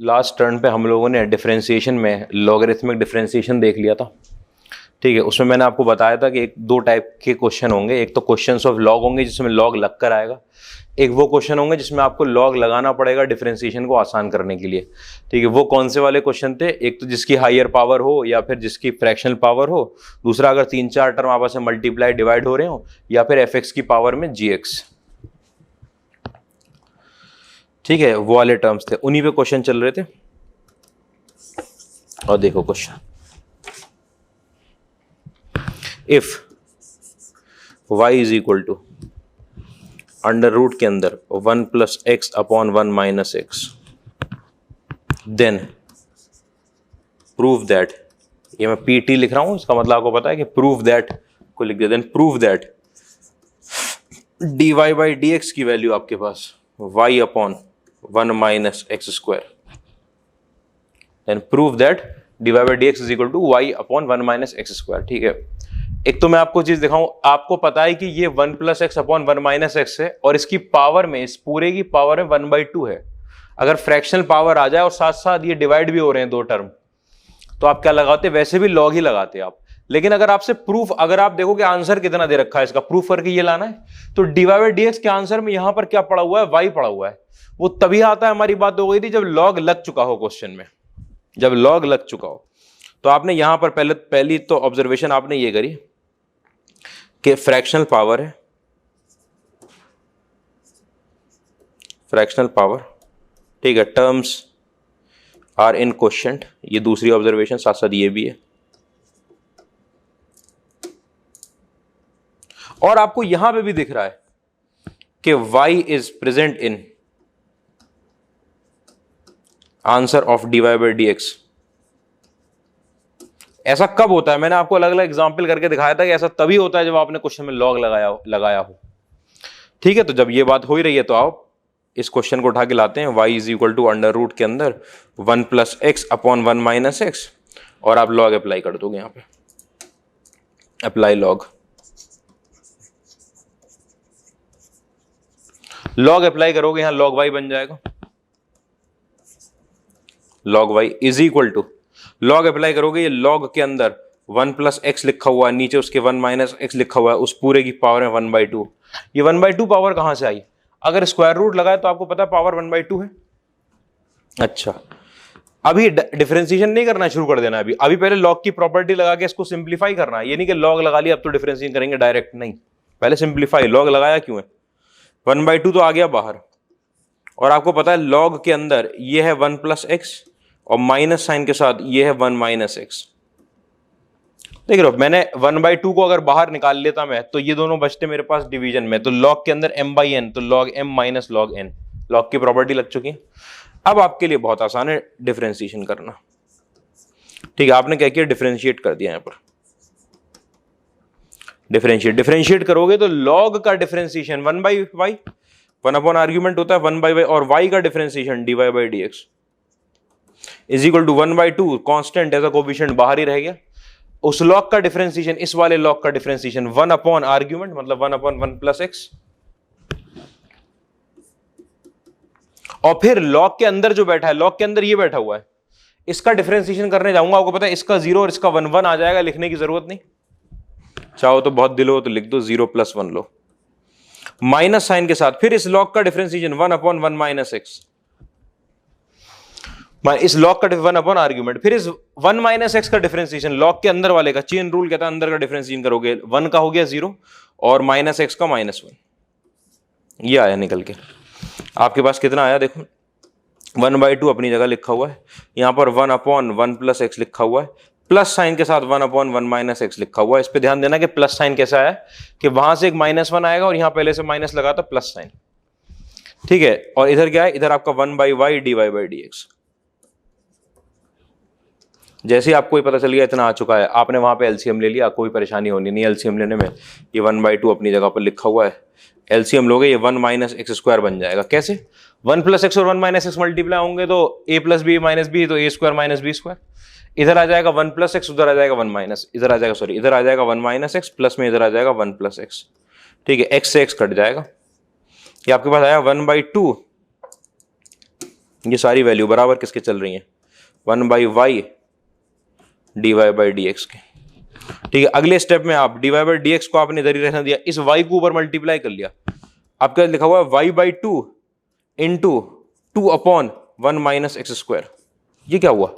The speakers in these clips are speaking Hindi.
लास्ट टर्न पे हम लोगों ने डिफरेंशिएशन में लॉगरिथमिक डिफरेंशिएशन देख लिया था। ठीक है, उसमें मैंने आपको बताया था कि एक दो टाइप के क्वेश्चन होंगे। एक तो क्वेश्चंस ऑफ लॉग होंगे जिसमें लॉग लग कर आएगा, एक वो क्वेश्चन होंगे जिसमें आपको लॉग लगाना पड़ेगा डिफरेंशिएशन को आसान करने के लिए। ठीक है, वो कौन से वाले क्वेश्चन थे? एक तो जिसकी हायर पावर हो या फिर जिसकी फ्रैक्शनल पावर हो, दूसरा अगर 3-4 टर्म आपस में मल्टीप्लाई डिवाइड हो रहे हो, या फिर एफ एक्स की पावर में जी एक्स। ठीक है, वो वाले टर्म्स थे, उन्हीं पे क्वेश्चन चल रहे थे। और देखो question, if y is equal to under root के अंदर 1 plus x upon 1 minus x, then prove that, ये मैं पीटी लिख रहा हूं, इसका मतलब आपको पता है कि प्रूव दैट को लिख दिया। Then prove that dy by d x की वैल्यू आपके पास y upon 1 minus x square. Then prove that dy by d x is equal to y upon 1 minus x square. ठीक है, एक तो मैं आपको चीज दिखाऊं, आपको पता है कि ये 1 plus x upon 1 minus x है, और इसकी पावर में, इस पूरे की पावर में 1/2 है। अगर फ्रैक्शनल पावर आ जाए और साथ साथ ये डिवाइड भी हो रहे हैं दो टर्म, तो आप क्या लगाते? वैसे भी लॉग ही लगाते आप। लेकिन अगर आपसे प्रूफ, अगर आप देखो कि आंसर कितना दे रखा है, इसका प्रूफ करके ये लाना है, तो डी वाई डी एक्स के आंसर में यहां पर क्या पड़ा हुआ है? y पड़ा हुआ है। वो तभी आता है, हमारी बात हो गई थी, जब लॉग लग चुका हो क्वेश्चन में, जब लॉग लग चुका हो। तो आपने यहां पर पहली तो ऑब्जर्वेशन आपने ये करी कि फ्रैक्शनल पावर है, फ्रैक्शनल पावर, ठीक है, टर्म्स आर इन क्वोशिएंट, ये दूसरी ऑब्जर्वेशन, साथ साथ ये भी है। और आपको यहां पे भी दिख रहा है कि y is present in answer of dy by d x. ऐसा कब होता है? मैंने आपको अलग अलग एग्जाम्पल करके दिखाया था कि ऐसा तभी होता है जब आपने क्वेश्चन में लॉग लगाया हो। ठीक है, तो जब ये बात हो ही रही है तो आओ इस क्वेश्चन को उठा के लाते हैं। y is equal to under root के अंदर 1 plus x upon 1 minus x, और आप लॉग अप्लाई कर दोगे यहां पे, अप्लाई लॉग। लॉग अप्लाई करोगे, यहां लॉग y बन जाएगा, log y is equal to, log apply करोगे, ये लॉग के अंदर 1 प्लस एक्स लिखा हुआ है, नीचे उसके 1 माइनस एक्स लिखा हुआ है, उस पूरे की पावर है 1/2। ये 1/2 पावर कहां से आई? अगर स्क्वायर रूट लगाए तो आपको पता है पावर 1/2 है। अच्छा, अभी डिफरेंशिएशन नहीं करना, शुरू कर देना। अभी पहले लॉग की प्रॉपर्टी लगा के इसको सिंप्लीफाई करना है। ये नहीं कि लॉग लगा लिया अब तो डिफरेंशिएशन करेंगे डायरेक्ट, नहीं, पहले सिंप्लीफाई। लॉग लगाया क्यों है? 1/2 तो आ गया बाहर, और आपको पता है लॉग के अंदर ये है 1 प्लस एक्स, और माइनस साइन के साथ ये है 1 माइनस एक्स। देख रहे हो, मैंने 1/2 को अगर बाहर निकाल लेता मैं, तो ये दोनों बचते मेरे पास डिवीजन में, तो लॉग के अंदर m बाई एन, तो log m minus log n, log की प्रॉपर्टी लग चुकी है। अब आपके लिए बहुत आसान है डिफरेंशिएशन करना। ठीक है, आपने क्या किया? डिफरेंशिएट कर दिया। यहां पर डिफरेंशिएट करोगे तो लॉग का डिफरेंशिएशन 1/y, 1 अपॉन आर्ग्यूमेंट होता है 1/y, और y का differentiation dy by d x is equal to 1/2, constant as a coefficient बाहर ही रह गया। उस लॉग का डिफरेंशिएशन, इस वाले लॉग का डिफरेंशिएशन 1 अपॉन आर्ग्यूमेंट, मतलब 1 अपॉन 1 प्लस एक्स, और फिर लॉग के अंदर जो बैठा है, लॉग के अंदर ये बैठा हुआ है, इसका डिफरेंशिएशन करने जाऊंगा, आपको पता है इसका 0 और इसका 1 1 आ जाएगा, लिखने की जरूरत नहीं। चाहो तो बहुत दिल हो तो लिख दो, 0 प्लस 1 लो, माइनस साइन के साथ। फिर इस लॉग का डिफरेंशिएशन 1 अपॉन 1 माइनस एक्स, इस लॉग का 1 अपॉन आर्ग्यूमेंट, फिर इस 1 माइनस एक्स का डिफरेंशिएशन लॉग के अंदर वाले का, चेन रूल कहता है अंदर का डिफरेंशिएशन करोगे, 1 का हो गया 0 और माइनस एक्स का -1, ये आया निकल के। आपके पास कितना आया देखो, 1/2 अपनी जगह लिखा हुआ है, यहां पर 1 अपॉन 1 प्लस एक्स लिखा हुआ है, प्लस साइन के साथ 1 अपॉन 1 माइनस एक्स लिखा हुआ है। इस पे ध्यान देना कि प्लस साइन कैसा है, कि वहां से एक -1 आएगा और यहां पहले से माइनस लगा था, प्लस साइन। ठीक है, और इधर क्या है? इधर आपका 1/y dy by d x. जैसे ही आपको पता चल गया इतना आ चुका है, आपने वहां पे एलसीएम ले लिया, कोई परेशानी होनी नहीं एलसीएम लेने में। ये 1/2 अपनी जगह पर लिखा हुआ है, एलसीएम लोगे ये 1 माइनस एक्स स्क्वायर बन जाएगा। कैसे? 1 प्लस एक्स और 1 माइनस एक्स मल्टीप्लाई होंगे तो a plus b minus b, तो a square minus b square. इधर आ जाएगा 1 प्लस एक्स, उधर आ जाएगा 1 माइनस, इधर आ जाएगा, सॉरी, इधर आ जाएगा 1 माइनस एक्स, प्लस में इधर आ जाएगा 1 प्लस एक्स। ठीक है, एक्स से एक्स कट जाएगा, ये आपके पास आया 1/2 ये सारी वैल्यू बराबर किसके चल रही हैं, 1/y dy/dx के। ठीक है, अगले स्टेप में आप dy/dx को आपने इधर ही रहना दिया, इस y को ऊपर मल्टीप्लाई कर लिया, आपका लिखा हुआ है y/2 इंटू 2/1 - x²। ये क्या हुआ,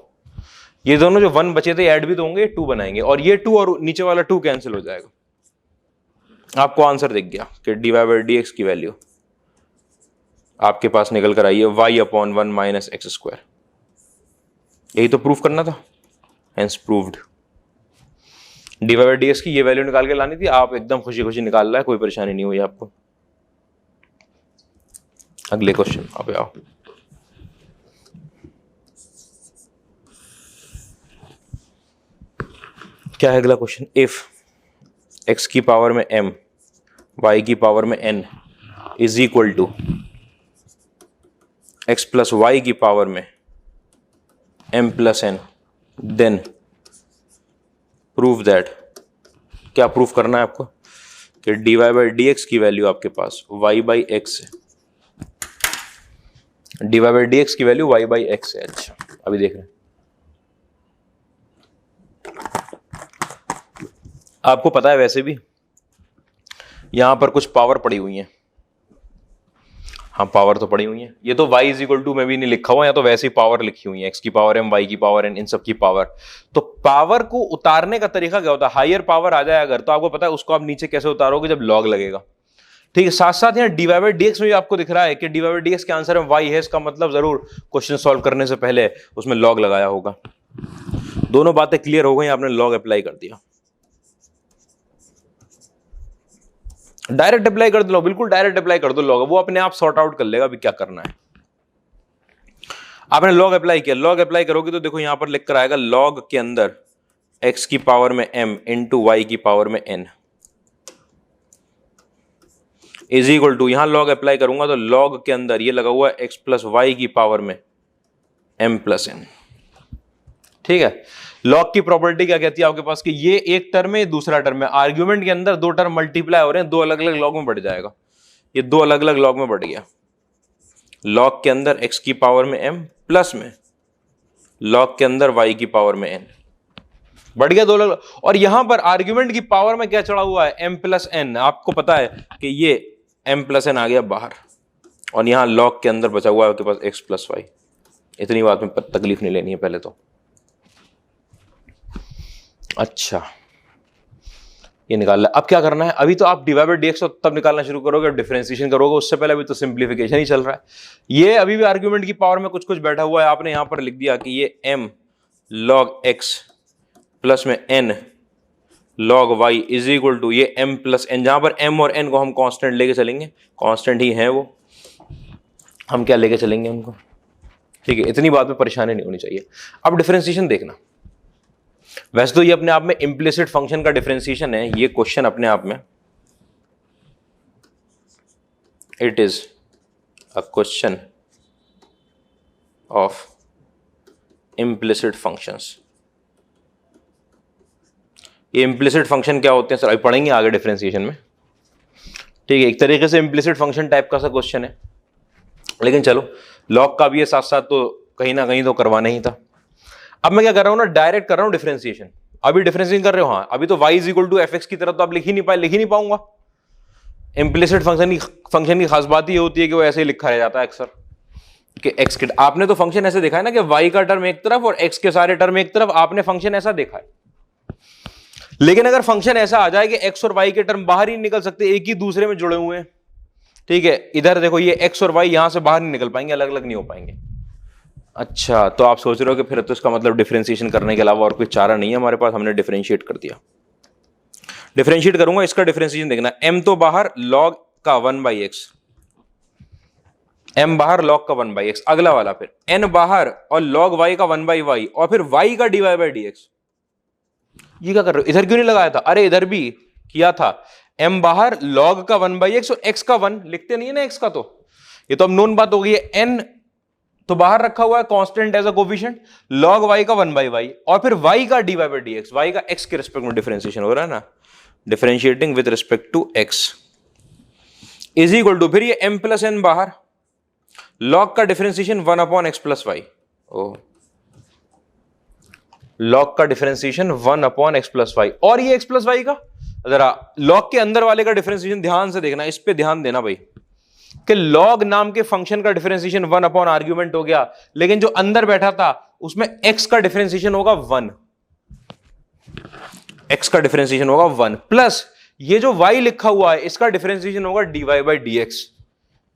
ये दोनों जो 1 बचे थे ऐड भी तो होंगे, 2 बनाएंगे, और ये 2 और नीचे वाला 2 कैंसिल हो जाएगा। आपको आंसर दिख गया कि dy/dx की वैल्यू आपके पास निकल कर आई है y/1 - x²। यही तो प्रूफ करना था, हेंस प्रूव्ड। dy/dx की ये वैल्यू निकाल के लानी थी, आप एकदम खुशी खुशी निकाल रहा है, कोई परेशानी नहीं हुई आपको। अगले क्वेश्चन आप आओ। क्या है अगला क्वेश्चन, इफ x की पावर में m y की पावर में n is equal to x plus y की पावर में m plus n, then prove that. क्या प्रूफ करना है आपको कि dy/dx की वैल्यू आपके पास y/x है, dy/dx की वैल्यू y/x है। अच्छा अभी देख रहे हैं, आपको पता है वैसे भी यहां पर कुछ पावर पड़ी हुई है, हाँ पावर तो पड़ी हुई है, ये तो y = में भी नहीं लिखा हुआ, या तो वैसे ही पावर लिखी हुई है, x की पावर m y की पावर n, इन सब की पावर। तो पावर को उतारने का तरीका क्या होता है, हायर पावर आ जाए अगर, तो आपको पता है उसको आप नीचे कैसे उतारोगे, जब लॉग लगेगा। ठीक है, साथ साथ यहाँ dy/dx में भी आपको दिख रहा है कि dy/dx के आंसर में y है, इसका मतलब जरूर क्वेश्चन सॉल्व करने से पहले उसमें लॉग लगाया होगा। दोनों बातें क्लियर हो गई, आपने लॉग अप्लाई कर दिया, डायरेक्ट अप्लाई कर दो, बिल्कुल डायरेक्ट अप्लाई कर दो लॉग, वो अपने आप सॉर्ट आउट कर लेगा अभी क्या करना है। आपने लॉग अप्लाई किया, लॉग अप्लाई करोगे तो देखो यहां पर लिख कर आएगा लॉग के अंदर x की पावर में m इंटू वाई की पावर में n इज इक्वल टू, यहां लॉग अप्लाई करूंगा तो लॉग के अंदर ये लगा हुआ है x प्लस वाई की पावर में m प्लस n। ठीक है, लॉग की प्रॉपर्टी क्या कहती है आपके पास कि ये एक टर्म है, दूसरा टर्म है, आर्ग्यूमेंट के अंदर दो टर्म मल्टीप्लाई हो रहे हैं, दो अलग अलग लॉग में बढ़ जाएगा, ये दो अलग अलग लॉग में बढ़ गया। लॉग के अंदर x की पावर में m प्लस में लॉग के अंदर y की पावर में n बढ़ गया, दो अलग। और यहां पर आर्ग्यूमेंट की पावर में क्या चढ़ा हुआ है, m प्लस n। आपको पता है कि ये m प्लस n आ गया बाहर, और यहां लॉग के अंदर बचा हुआ है आपके पास x प्लस वाई। इतनी बात में तकलीफ नहीं लेनी है पहले तो। अच्छा ये निकालना, अब क्या करना है, अभी तो आप dy/dx को तब निकालना शुरू करोगे, डिफरेंशिएशन करोगे, उससे पहले अभी तो सिंप्लीफिकेशन ही चल रहा है। ये अभी भी आर्ग्यूमेंट की पावर में कुछ कुछ बैठा हुआ है, आपने यहां पर लिख दिया कि ये m log x प्लस में n log y is equal to ये m प्लस n, जहां पर m और n को हम कांस्टेंट लेके चलेंगे, कांस्टेंट ही है वो, हम क्या लेके चलेंगे उनको। ठीक है, इतनी बात में परेशानी नहीं होनी चाहिए। अब डिफरेंशिएशन देखना, वैसे तो ये अपने आप में इम्प्लिसिट फंक्शन का डिफरेंशिएशन है, ये क्वेश्चन अपने आप में it is a question of implicit functions. ये इम्प्लिसिट फंक्शन क्या होते हैं सर, अभी पढ़ेंगे आगे डिफरेंशिएशन में। ठीक है, एक तरीके से इम्प्लिसिट फंक्शन टाइप का सा क्वेश्चन है, लेकिन चलो लॉग का भी है साथ साथ, तो कहीं ना कहीं तो करवाना ही था। अब मैं क्या कर रहा हूं ना, डायरेक्ट कर रहा हूं डिफरेंशिएशन। अभी डिफरेंशिएशन कर रहे हो, हाँ अभी तो y is equal to f x की तरफ तो आप लिख ही नहीं पाऊंगा। इम्प्लिसिट फंक्शन की खास बात ये होती है कि वो ऐसे ही लिखा रह जाता है अक्सर कि x के, आपने तो फंक्शन ऐसे देखा है ना कि y का टर्म एक तरफ और x के सारे टर्म एक तरफ, आपने फंक्शन ऐसा देखा है। लेकिन अगर फंक्शन ऐसा आ जाए कि x और y के टर्म बाहर ही निकल सकते, एक ही दूसरे में जुड़े हुए हैं, ठीक है, इधर देखो ये x और y यहां से बाहर नहीं निकल पाएंगे, अलग अलग नहीं हो पाएंगे। अच्छा, तो आप सोच रहे हो कि फिर तो इसका मतलब डिफरेंशिएशन करने के अलावा और कोई चारा नहीं है हमारे पास, हमने डिफरेंशिएट कर दिया। डिफरेंशिएट करूंगा, इसका डिफरेंशिएशन देखना, m तो बाहर log का 1/x, m बाहर log का 1/x, अगला वाला फिर n बाहर और log y का 1/y, और फिर y का dy/dx। ये क्या कर रहे हो, इधर क्यों नहीं लगाया था, अरे इधर भी किया था, m बाहर log का 1/x और x का 1 लिखते नहीं है ना, x का, तो ये तो अब नोन बात हो गई है। n तो बाहर रखा हुआ है constant as a coefficient, log y का 1/y, और फिर y का dy/dx, y का x के रिस्पेक्ट में डिफरेंशिएशन हो रहा है ना, differentiating with respect to x is equal to, फिर ये m प्लस n बाहर लॉग का differentiation 1 upon x plus y. Oh, log का differentiation 1 upon x plus y. और ये एक्स प्लस वाई का जरा लॉग के अंदर वाले का डिफरेंशिएशन ध्यान से देखना, इस पे ध्यान देना भाई, कि लॉग नाम के फंक्शन का डिफरेंशिएशन 1 अपॉन आर्ग्यूमेंट हो गया, लेकिन जो अंदर बैठा था उसमें एक्स का डिफरेंशिएशन होगा 1, एक्स का डिफरेंशिएशन होगा 1 प्लस ये जो y लिखा हुआ है इसका डिफरेंशिएशन होगा dy बाई डी एक्स।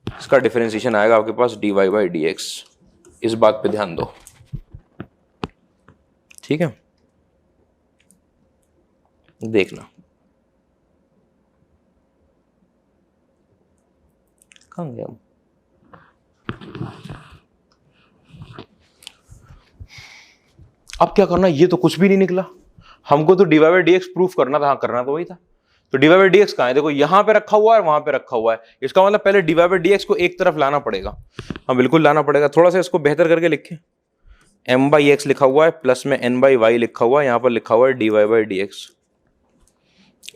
इसका डिफरेंशिएशन आएगा आपके पास dy बाई डी एक्स। इस बात पे ध्यान दो, ठीक है, देखना कहां गया। अब क्या करना, ये तो कुछ भी नहीं निकला, हमको तो dy by d x proof करना था। हाँ, करना तो वही था। तो dy बाई डी एक्स कहां है, देखो यहां पे रखा हुआ है, वहां पे रखा हुआ है। इसका मतलब पहले dy बाई डी एक्स को एक तरफ लाना पड़ेगा। हाँ बिल्कुल लाना पड़ेगा। थोड़ा सा इसको बेहतर करके लिखें, m बाई एक्स लिखा हुआ है प्लस में n बाई वाई लिखा हुआ है, यहां पर लिखा हुआ है dy by d x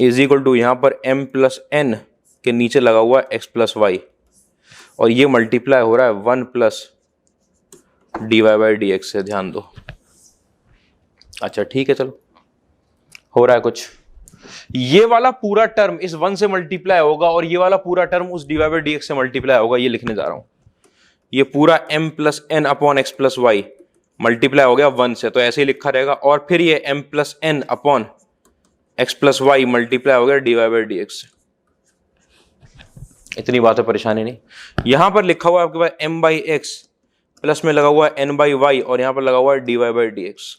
is equal to यहां पर m प्लस n के नीचे लगा हुआ है x प्लस वाई, और ये मल्टीप्लाई हो रहा है 1 plus dy by d x से। ध्यान दो। अच्छा ठीक है, चलो हो रहा है कुछ। ये वाला पूरा टर्म इस 1 से मल्टीप्लाई होगा और ये वाला पूरा टर्म उस dy बाई डी एक्स से मल्टीप्लाई होगा। ये लिखने जा रहा हूं, ये पूरा m plus n upon x plus y multiply हो गया 1 से, तो ऐसे ही लिखा रहेगा। और फिर ये m plus n upon x plus y multiply हो गया dy बाई डी एक्स से। इतनी बात है, परेशानी नहीं। यहां पर लिखा हुआ है आपके पास m बाई एक्स प्लस में लगा हुआ है n बाई वाई, और यहां पर लगा हुआ है dy बाई डी एक्स।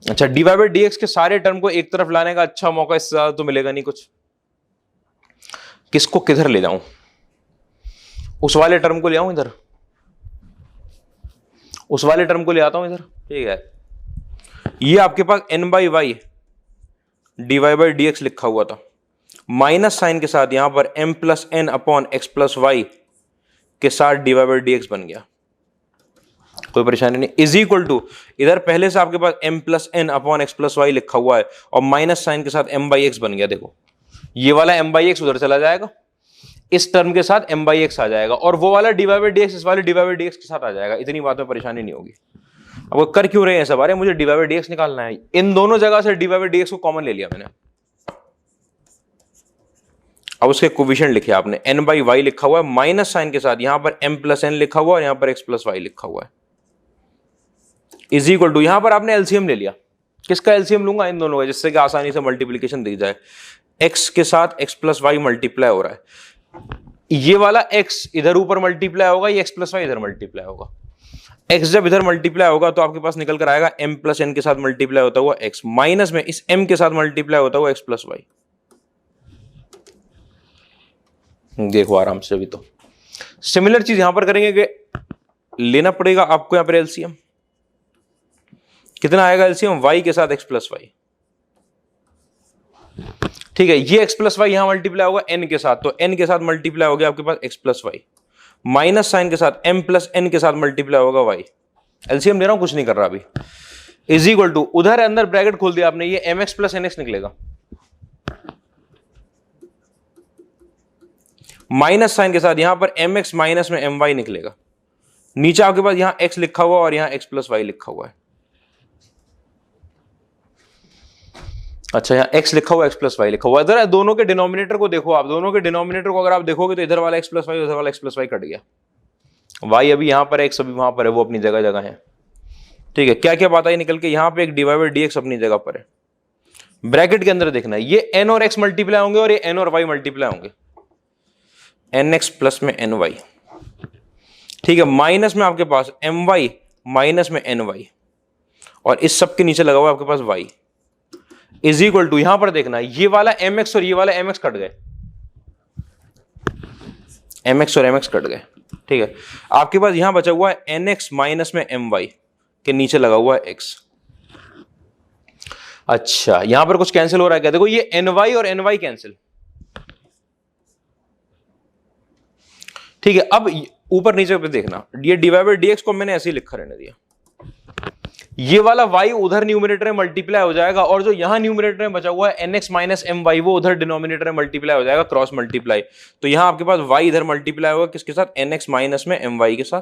अच्छा, dy बाई डी एक्स के सारे टर्म को एक तरफ लाने का अच्छा मौका इससे ज्यादा तो मिलेगा नहीं कुछ। किसको किधर ले जाऊं, उस वाले टर्म को ले आऊं इधर, उस वाले टर्म को ले आता हूं इधर, ठीक है। ये आपके पास n by y dy by d x लिखा हुआ था, माइनस साइन के साथ यहां पर m plus n upon x plus y के साथ dy बाई डी एक्स बन गया, कोई परेशानी नहीं। इज इक्वल टू इधर पहले से आपके पास m plus n upon x plus y लिखा हुआ है और माइनस साइन के साथ m बाई एक्स बन गया। देखो ये वाला m बाई एक्स उधर चला जाएगा, इस टर्म के साथ m बाई एक्स आ जाएगा, और वो वाला dy बाई डी एक्स इस वाले dy बाई डी एक्स के साथ आ जाएगा। इतनी बात में परेशानी नहीं होगी। अब वो कर क्यों रहे हैं सब, अरे मुझे dy बाई डी एक्स निकालना है। इन दोनों जगह से dy बाई डी एक्स को कॉमन ले लिया मैंने। अब उसके कोफिशिएंट लिखे आपने, n बाई वाई लिखा हुआ है माइनस साइन के साथ, यहां पर m प्लस n लिखा हुआ है और यहां पर x प्लस वाई लिखा हुआ है, इज इक्वल टू यहां पर आपने एलसीएम ले लिया। किसका एलसीएम लूंगा, इन दोनों का, जिससे कि आसानी से मल्टीप्लीकेशन दिख जाए। x के साथ x प्लस वाई मल्टीप्लाई हो रहा है, ये वाला x इधर ऊपर मल्टीप्लाई होगा, ये x प्लस वाई इधर मल्टीप्लाई होगा। x जब इधर मल्टीप्लाई होगा तो आपके पास निकल कर आएगा m प्लस n के साथ मल्टीप्लाई होता हुआ x, माइनस में इस m के साथ मल्टीप्लाई होता हुआ x प्लस वाई। देखो आराम से। अभी तो सिमिलर चीज यहां पर करेंगे कि लेना पड़ेगा आपको यहां पर एलसीएम। कितना आएगा एलसीएम, y के साथ x प्लस वाई, ठीक है। ये x प्लस वाई यहां मल्टीप्लाई होगा n के साथ, तो n के साथ मल्टीप्लाई हो गया आपके पास x plus y, minus sign के साथ m प्लस n के साथ मल्टीप्लाई होगा y। एलसीएम ले रहा हूं, कुछ नहीं कर रहा अभी। इज इक्वल टू उधर अंदर ब्रैकेट खोल दिया आपने, ये mx प्लस nx निकलेगा, माइनस साइन के साथ यहां पर mx माइनस में my निकलेगा। नीचे आपके पास यहां x लिखा हुआ और यहां x प्लस वाई लिखा हुआ है। अच्छा, यहाँ x लिखा हुआ, x प्लस वाई लिखा हुआ। इधर दोनों के डिनोमिनेटर को देखो आप, दोनों के डिनोमिनेटर को अगर आप देखोगे तो इधर वाला x प्लस वाई, उधर वाला x प्लस वाई कट गया। y अभी यहाँ पर है, x अभी वहां पर है, वो अपनी जगह जगह है, ठीक है। क्या क्या बात आई निकल के, यहाँ पे एक dy बाई डी एक्स अपनी जगह पर है। ब्रैकेट के अंदर देखना, ये n और x मल्टीप्लाई होंगे और ये n और y मल्टीप्लाई होंगे, nx प्लस में ny, ठीक है। माइनस में आपके पास my माइनस में ny, और इस सब के नीचे लगा हुआ आपके पास y, इज इक्वल टू यहां पर देखना, ये वाला mx और ये वाला mx कट गए, mx और mx कट गए, ठीक है। आपके पास यहां बचा हुआ है nx माइनस में my के नीचे लगा हुआ है x। अच्छा, यहां पर कुछ कैंसिल हो रहा है क्या, देखो ये ny और ny कैंसिल, ठीक है। अब ऊपर नीचे पे देखना, ये dy बाई डी एक्स को मैंने ऐसे ही लिखा रहने दिया, ये वाला y उधर न्यूमरेटर में मल्टीप्लाई हो जाएगा और जो यहां न्यूमरेटर में बचा हुआ है nx माइनस एम वाई वो उधर डिनोमिनेटर में मल्टीप्लाई हो जाएगा, क्रॉस मल्टीप्लाई। तो यहां आपके पास y इधर मल्टीप्लाई होगा किसके साथ, nx माइनस में एम वाई के साथ।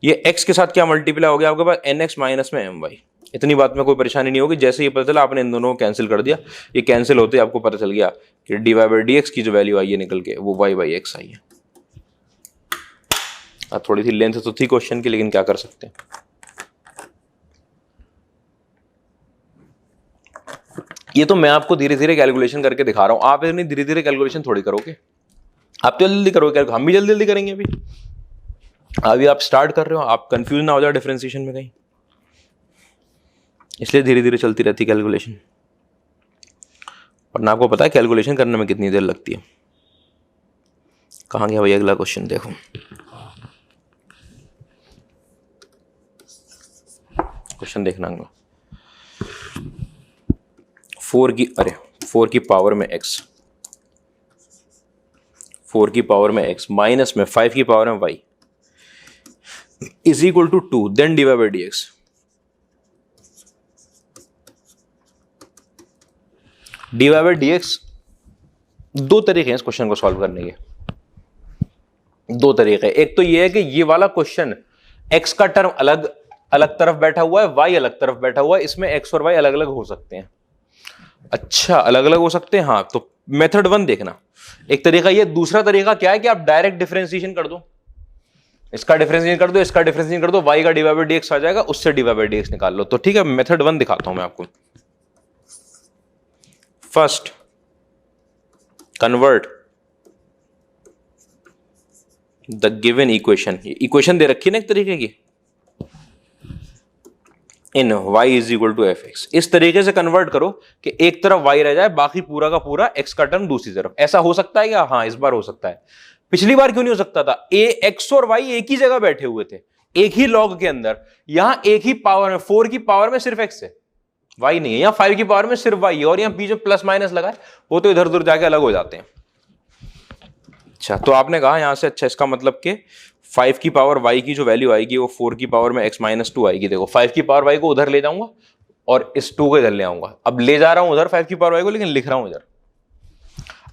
ये x के साथ क्या मल्टीप्लाई हो गया आपके पास, nx माइनस में एम वाई। इतनी बात में कोई परेशानी नहीं होगी। जैसे ये पता चला आपने इन दोनों को कैंसिल कर दिया, ये कैंसिल होते आपको पता चल गया कि dy बाई डी एक्स की जो वैल्यू आई है निकल के वो y बाई एक्स आई है। थोड़ी सी लेंथ तो थी क्वेश्चन की, लेकिन क्या कर सकते हैं। ये तो मैं आपको धीरे धीरे कैलकुलेशन करके दिखा रहा हूं, आप इतनी धीरे धीरे कैलकुलेशन थोड़ी करोगे, आप तो जल्दी करोगे, हम भी जल्दी जल्दी करेंगे। अभी आप स्टार्ट कर रहे हो, आप कंफ्यूज ना हो जाओ डिफरेंशिएशन में कहीं, इसलिए धीरे धीरे चलती रहती कैलकुलेशन। और ना आपको पता है कैलकुलेशन करने में कितनी देर लगती है। कहाँ गया भाई अगला क्वेश्चन, देखो क्वेश्चन देखना अगला। 4 की पावर में x, 4 की पावर में x माइनस में 5 की पावर में y is equal to 2, then dy by d x. dy by d x, दो तरीके हैं इस क्वेश्चन को सॉल्व करने के, दो तरीके। एक तो ये है कि ये वाला क्वेश्चन x का टर्म अलग अलग तरफ बैठा हुआ है, y अलग तरफ बैठा हुआ है, इसमें x और y अलग अलग हो सकते हैं। अच्छा, अलग अलग हो सकते हैं, हाँ। तो मेथड 1 देखना, एक तरीका ये। दूसरा तरीका क्या है कि आप डायरेक्ट डिफरेंशिएशन कर दो, इसका डिफरेंशिएशन कर दो, इसका डिफरेंशिएशन कर दो, y का dy बाई डी एक्स आ जाएगा, उससे dy बाई डी एक्स निकाल लो। तो ठीक है, मेथड 1 दिखाता हूं मैं आपको। First, convert the given equation, equation दे रखी है ना एक तरीके की, in y is equal to f x. इस तरीके से कन्वर्ट करो कि एक तरफ y रह जाए, बाकी पूरा का पूरा x का टर्म दूसरी तरफ। ऐसा हो सकता है क्या? हाँ, इस बार हो सकता है। पिछली बार क्यों नहीं हो सकता था? x और y एक ही जगह बैठे हुए थे, एक ही लॉग के अंदर। यहां एक ही पावर में, 4 की पावर में सिर्फ x है, y नहीं है। यहां 5 की पावर में सिर्फ y है, और यहां बीच में प्लस माइनस लगा है, वो तो इधर उधर जाके अलग हो जाते हैं। अच्छा, तो आपने कहा यहां से, अच्छा इसका मतलब कि 5 की पावर y की जो वैल्यू आएगी वो 4 की पावर में x माइनस 2 आएगी। देखो 5 की पावर y को उधर ले जाऊंगा और इस 2 को इधर ले आऊंगा। अब ले जा रहा हूं उधर 5 की पावर y को, लेकिन लिख रहा हूं इधर।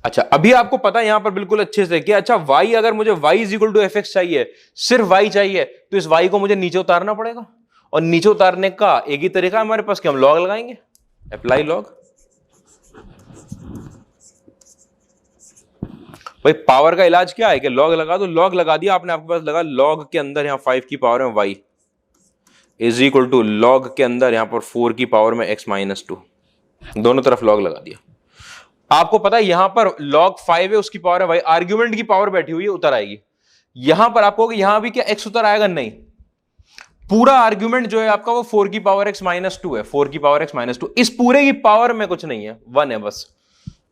अच्छा, अभी आपको पता है यहां पर बिल्कुल अच्छे से कि अच्छा y, अगर मुझे y is equal to f x चाहिए, सिर्फ y चाहिए, तो इस y को मुझे नीचे उतारना पड़ेगा। और नीचे उतारने का एक ही तरीका है हमारे पास कि हम लॉग लगाएंगे, अप्लाई लॉग। भाई पावर का इलाज क्या है कि लॉग लगा दो। लॉग लगा दिया आपने, आपके पास लगा लॉग के अंदर यहां 5 की पावर में y is equal to log के अंदर यहां पर 4 की पावर में x माइनस 2, दोनों तरफ लॉग लगा दिया। आपको पता है यहां पर log 5 है, उसकी पावर है y, आर्ग्यूमेंट की पावर बैठी हुई है, उतर आएगी। यहां पर आपको यहां भी क्या x उतर आएगा? नहीं, पूरा आर्ग्यूमेंट जो है आपका वो 4 की पावर x माइनस 2 है, 4 की पावर x माइनस 2। इस पूरे की पावर में कुछ नहीं है, 1 है बस,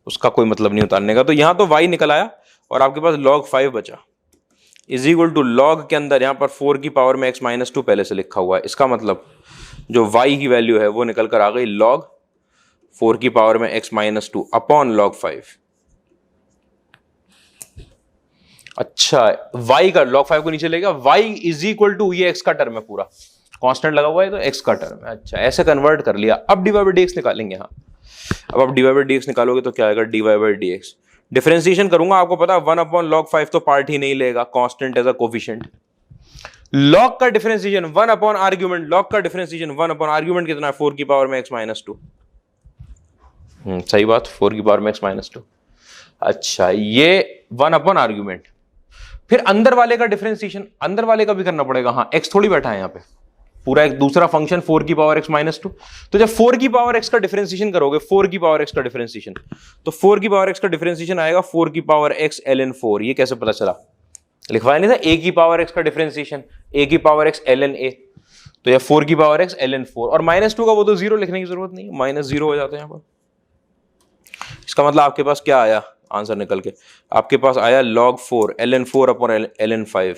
उसका कोई मतलब नहीं उतारने का। तो यहां तो y निकल आया और आपके पास log 5 बचा, इज इक्वल टू लॉग के अंदर यहां पर 4 की पावर में x माइनस 2 पहले से लिखा हुआ है। इसका मतलब जो y की वैल्यू है वो निकल कर आ गई log 4 की पावर में x माइनस 2 अपॉन log 5। अच्छा, y का log 5 को नीचे ले गया, y इज इक्वल टू ये x का टर्म है, पूरा कांस्टेंट लगा हुआ है तो x का टर्म है। अच्छा, ऐसे कन्वर्ट कर लिया। अब dy बाई डी एक्स निकालेंगे। हाँ, अब आप dy बाई डी एक्स निकालोगे तो क्या आएगा? dy by d x differentiation करूंगा, आपको पता है 1 अपॉन log 5 तो पार्ट ही नहीं लेगा, constant as a coefficient. log का डिफरेंशिएशन 1 अपॉन आर्ग्यूमेंट, log का डिफरेंशिएशन 1 अपॉन आर्ग्यूमेंट कितना है? 4 की पावर में x माइनस 2। सही बात, 4 की पावर में x माइनस 2। अच्छा, ये 1 अपॉन आर्ग्यूमेंट। फिर अंदर वाले का डिफरेंशिएशन, अंदर वाले का भी करना पड़ेगा। हाँ, x थोड़ी बैठा है यहाँ पे, पूरा एक दूसरा फंक्शन 4 की पावर x माइनस 2। तो जब 4 की पावर x का डिफरेंशिएशन करोगे, 4 की पावर x का डिफरेंशिएशन, तो 4 की पावर x का डिफरेंशिएशन आएगा 4 की पावर x ln 4। ये कैसे पता चला? लिखवाया नहीं था a की पावर x का डिफरेंशिएशन, a की पावर x ln a, तो यह 4 की पावर x ln 4। और माइनस 2 का वो तो जीरो लिखने की जरूरत नहीं, माइनस 0 हो जाता है यहाँ पर। इसका मतलब आपके पास क्या आया आंसर निकल के? आपके पास आया log 4 ln 4 अपॉन ln 5।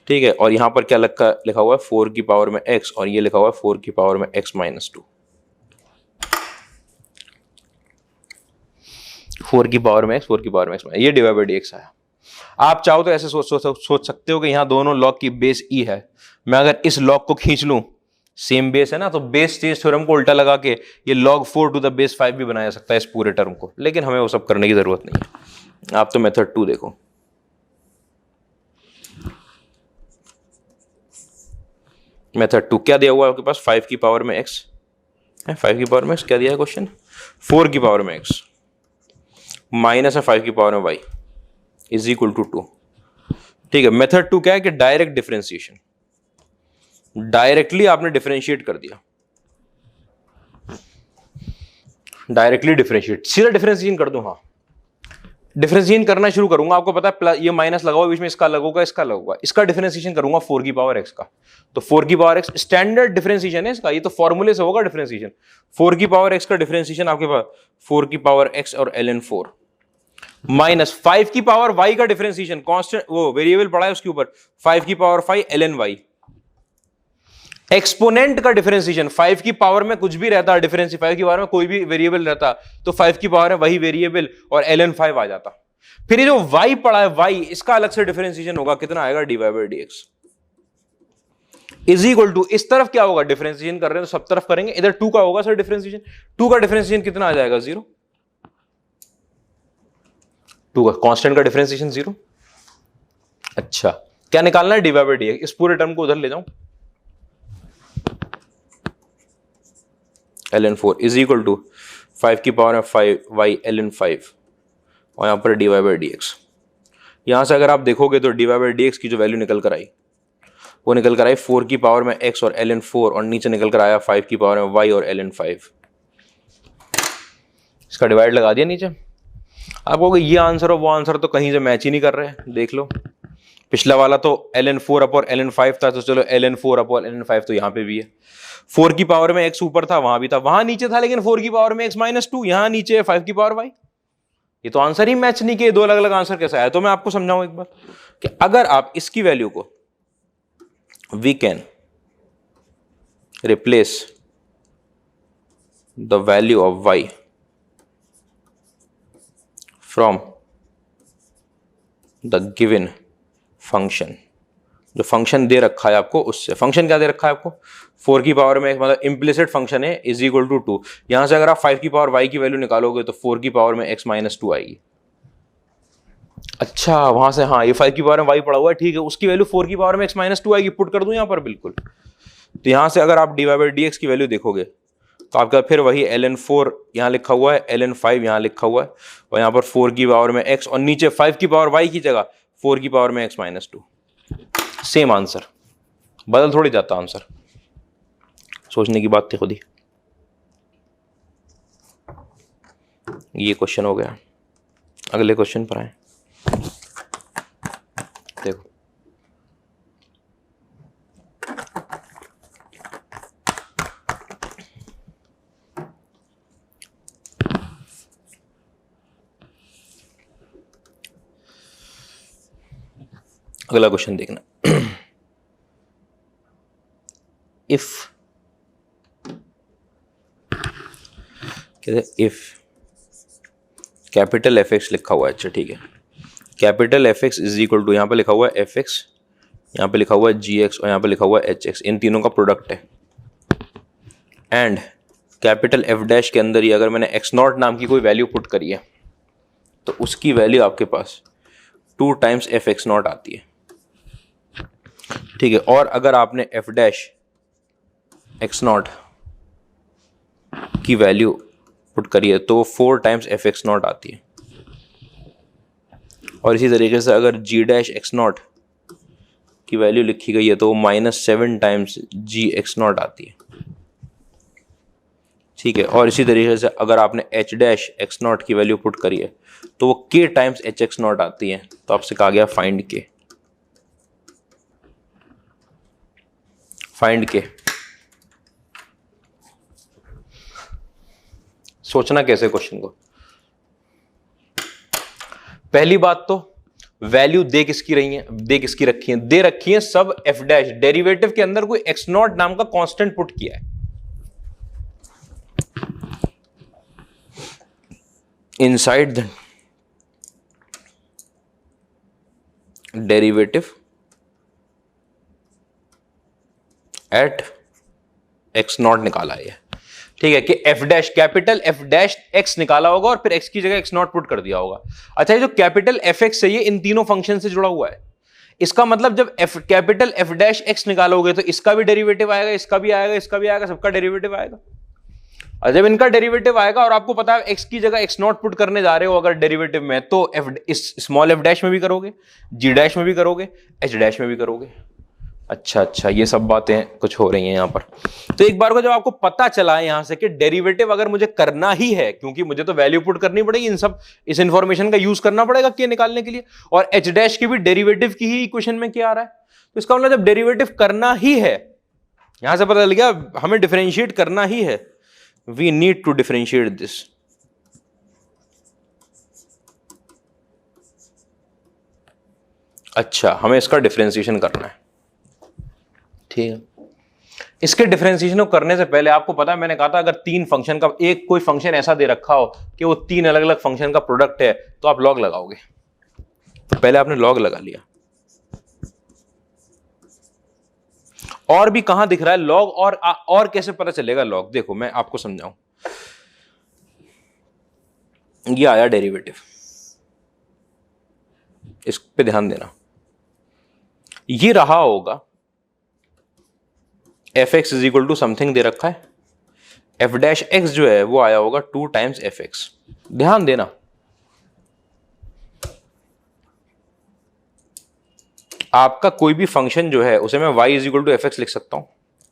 ठीक है, और यहां पर क्या लिखा हुआ है? 4 की पावर में x, और ये लिखा हुआ है 4 की पावर में x माइनस 2। 4 की पावर में x, 4 की पावर में x, ये dy बाई डी एक्स आया। आप चाहो तो ऐसे सोच सकते हो कि यहाँ दोनों लॉग की बेस ई है, मैं अगर इस लॉग को खींच लूं, सेम बेस है ना, तो बेस चेंज थ्योरम को उल्टा लगा के ये log 4 टू द बेस 5 भी बनाया सकता है इस पूरे टर्म को, लेकिन हमें वो सब करने की जरूरत नहीं है। आप तो मेथड 2 देखो। मेथड 2 क्या दिया हुआ है आपके पास, 5 की पावर में x है, 5 की पावर में x क्या दिया है क्वेश्चन, 4 की पावर में x माइनस है 5 की पावर में y इज इक्वल टू 2। ठीक है, मेथड 2 क्या है कि डायरेक्ट डिफरेंशिएशन, डायरेक्टली आपने डिफरेंशिएट कर दिया, डायरेक्टली डिफरेंशिएट, सीधा डिफरेंशिएशन कर दूं। हाँ, डिफरेंशिएशन करना शुरू करूंगा, आपको पता है ये माइनस लगा हुआ बीच में, इसका लगेगा, इसका लगेगा, इसका डिफरेंशिएशन करूंगा 4 की पावर x का, तो 4 की पावर x स्टैंडर्ड डिफरेंशिएशन है इसका, ये तो फॉर्मूले से होगा डिफरेंशिएशन। 4 की पावर x का डिफरेंशिएशन आपके पास 4 की पावर x और ln 4 माइनस 5 की पावर y का डिफरेंशिएशन, कांस्टेंट वो वेरिएबल पड़ा है उसके ऊपर, 5 की पावर 5 ln y। एक्सपोनेंट का डिफरेंशिएशन, 5 की पावर में कुछ भी रहता, डिफरेंशिएशन 5 की पावर में कोई भी वेरिएबल रहता, तो 5 की पावर में वही वेरिएबल और ln 5 आ जाता। फिर ये जो y पड़ा है y, इसका अलग से डिफरेंशिएशन होगा, कितना आएगा dy by dx is equal to, इस तरफ क्या होगा, डिफरेंशिएशन कर रहे हैं तो सब तरफ करेंगे, इधर 2 का होगा सर डिफरेंशिएशन, 2 का डिफरेंशिएशन कितना आ जाएगा 0, 2 का कांस्टेंट का डिफरेंशिएशन 0। अच्छा, क्या निकालना है dy बाई dx, इस पूरे टर्म को उधर ले जाऊं, ln 4 इज इक्वल टू 5 की पावर में 5y ln 5 और यहां पर dy बाई dx। यहां से अगर आप देखोगे तो dy बाई dx की जो वैल्यू निकल कर आई वो निकल कर आई 4 की पावर में x और ln 4 और नीचे निकल कर आया 5 की पावर में y और ln 5। इसका डिवाइड लगा दिया नीचे। आप कहोगे ये आंसर और वो आंसर तो कहीं से मैच ही नहीं कर रहे हैं, देख लो, पिछला वाला तो ln 4 अपॉन ln 5 था, तो चलो ln 4 अपॉन ln 5 तो यहां पे भी है, 4 की पावर में x ऊपर था, वहां भी था, वहां नीचे था, लेकिन 4 की पावर में x माइनस 2 यहां नीचे है 5 की पावर y। ये तो आंसर ही मैच नहीं किए, दो अलग अलग आंसर कैसे आया। तो मैं आपको समझाऊं एक बार कि अगर आप इसकी वैल्यू को we can replace the value of y from the given function, जो फंक्शन दे रखा है आपको उससे, फंक्शन क्या दे रखा है आपको 4 की पावर में मतलब इम्प्लिसिट फंक्शन है इज इक्वल टू 2, यहां से अगर आप 5 की पावर y की वैल्यू निकालोगे तो 4 की पावर में x माइनस 2 आएगी। अच्छा, वहां से हाँ, ये 5 की पावर में y पड़ा हुआ है, ठीक है, उसकी वैल्यू 4 की पावर में x माइनस 2 आएगी, पुट कर दूं यहां पर बिल्कुल। तो यहां से अगर आप dy बाई dx की वैल्यू देखोगे तो आपका फिर वही ln 4 यहां लिखा हुआ है, ln 5 यहां लिखा हुआ है, और यहां पर 4 की पावर में x और नीचे 5 की पावर y की जगह 4 की पावर में x माइनस 2, सेम आंसर, बदल थोड़ी जाता आंसर। सोचने की बात थी खुद ही। ये क्वेश्चन हो गया, अगले क्वेश्चन पर आए। देखो अगला क्वेश्चन देखना, इफ कहते इफ कैपिटल एफ एक्स लिखा हुआ है, अच्छा ठीक है, capital F x is equal to, यहाँ पे लिखा हुआ है एफ एक्स, यहाँ पे लिखा हुआ है जी एक्स और यहाँ पे लिखा हुआ है एच एक्स, इन तीनों का प्रोडक्ट है, एंड कैपिटल एफ डैश के अंदर ही अगर मैंने एक्स नॉट नाम की कोई वैल्यू पुट करी है तो उसकी वैल्यू आपके पास 2 टाइम्स एफ एक्स नॉट आती है, ठीक है, और अगर आपने एफ डैश एक्स नॉट की वैल्यू पुट करी है तो 4 टाइम्स एफ एक्स नॉट आती है, और इसी तरीके से अगर जी डैश एक्स नॉट की वैल्यू लिखी गई है तो -7 टाइम्स जी एक्स नॉट आती है, ठीक है, और इसी तरीके से अगर आपने एच डैश एक्स नॉट की वैल्यू पुट करी है तो वो के टाइम्स एच एक्स नॉट आती है। तो आपसे कहा गया फाइंड के, फाइंड के। सोचना कैसे क्वेश्चन को, पहली बात तो वैल्यू दे किसकी रही है, दे किसकी रखी है, दे रखी है सब एफ डैश, डेरिवेटिव के अंदर कोई एक्स नॉट नाम का कांस्टेंट पुट किया है, inside the derivative eight x not निकाला है, ठीक है, कि F dash capital F dash x निकाला होगा और फिर एक्स की जगह एक्स नॉट पुट कर दिया होगा। अच्छा, ये जो कैपिटल एफ एक्स है ये इन तीनों फंक्शन से जुड़ा हुआ है। इसका मतलब जब कैपिटल एफ डैश एक्स निकालोगे तो इसका भी डेरिवेटिव आएगा, इसका भी आएगा, इसका भी आएगा, सबका डेरिवेटिव आएगा। और जब इनका डेरिवेटिव आएगा और आपको पता है एक्स की जगह एक्स नॉट पुट करने जा रहे हो अगर डेरिवेटिव में, तो इस स्मॉल एफ डैश में भी करोगे, जी डैश में भी करोगे, एच डैश में भी करोगे। अच्छा, ये सब बातें कुछ हो रही हैं यहां पर। तो एक बार को जब आपको पता चला है यहां से कि डेरिवेटिव अगर मुझे करना ही है, क्योंकि मुझे तो वैल्यू पुट करनी पड़ेगी, इन सब इस इंफॉर्मेशन का यूज करना पड़ेगा के निकालने के लिए, और एच डैश की भी डेरिवेटिव की ही इक्वेशन में क्या आ रहा है, तो इसका मतलब जब डेरिवेटिव करना ही है, यहां से पता चल गया हमें डिफरेंशिएट करना ही है, we need to differentiate this. अच्छा, हमें इसका डिफरेंशिएशन करना है, ठीक है। इसके डिफरेंशिएशन को करने से पहले आपको पता है मैंने कहा था अगर तीन फंक्शन का एक कोई फंक्शन ऐसा दे रखा हो कि वो तीन अलग अलग फंक्शन का प्रोडक्ट है तो आप लॉग लगाओगे। तो पहले आपने लॉग लगा लिया। और भी कहां दिख रहा है लॉग, और कैसे पता चलेगा लॉग? देखो मैं आपको समझाऊं। ये आया डेरिवेटिव, इस पे ध्यान देना। ये रहा होगा f x is equal to something दे रखा है, एफ डैश एक्स जो है वो आया होगा 2 टाइम्स एफ एक्स। ध्यान देना, आपका कोई भी फंक्शन जो है उसे मैं y is equal to f x लिख सकता हूं,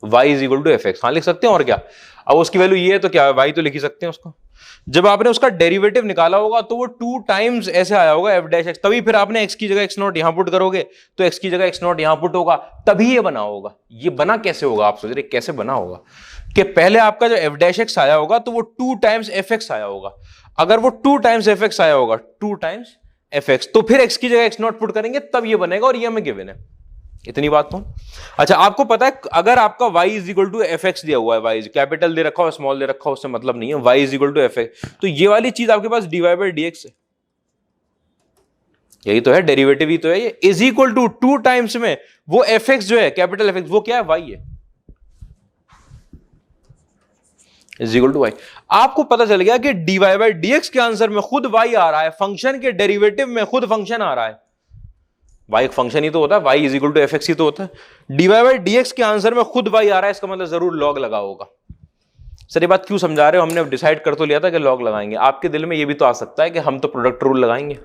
y is equal to f x, हाँ लिख सकते हैं, और क्या। अब उसकी वैल्यू ये है तो क्या y तो लिख ही सकते हैं उसको। जब आपने उसका डेरिवेटिव निकाला होगा तो वो 2 टाइम्स ऐसे आया होगा एफ डैश एक्स, तभी फिर आपने x की जगह x नॉट यहां पुट करोगे तो x की जगह x नॉट यहां पुट होगा, तभी ये बना होगा। ये बना कैसे होगा? आप सोच रहे कैसे बना होगा कि पहले आपका जो एफ डैश एक्स आया होगा तो वो 2 टाइम्स एफ एक्स आया होगा। अगर वो 2 टाइम्स एफ एक्स आया होगा, 2 टाइम्स एफ एक्स, तो फिर x की जगह x नॉट पुट करेंगे तब ये बनेगा, और ये हमें गिवन है। इतनी बात तो। अच्छा, आपको पता है अगर आपका y is equal to f x दिया हुआ है, y कैपिटल दे रखा हो स्मॉल दे रखा हो उससे मतलब नहीं है, y is equal to f x, तो ये वाली चीज आपके पास dy बाई dx है, यही तो है डेरिवेटिव, ही तो है ये। इज इक्वल टू 2 टाइम्स में वो एफ एक्स जो है कैपिटल एफ एक्स वो क्या है? y है, इज इक्वल टू y। आपको पता चल गया कि dy बाई dx के आंसर में खुद y आ रहा है, फंक्शन के डेरिवेटिव में खुद फंक्शन आ रहा है। y एक फंक्शन ही तो होता है, y is equal to f x ही तो होता है। dy बाई dx के आंसर में खुद y आ रहा है, इसका मतलब जरूर लॉग लगा होगा। सर ये बात क्यों समझा रहे हो? हमने डिसाइड कर तो लिया था कि लॉग लगाएंगे। आपके दिल में ये भी तो आ सकता है कि हम तो प्रोडक्ट रूल लगाएंगे।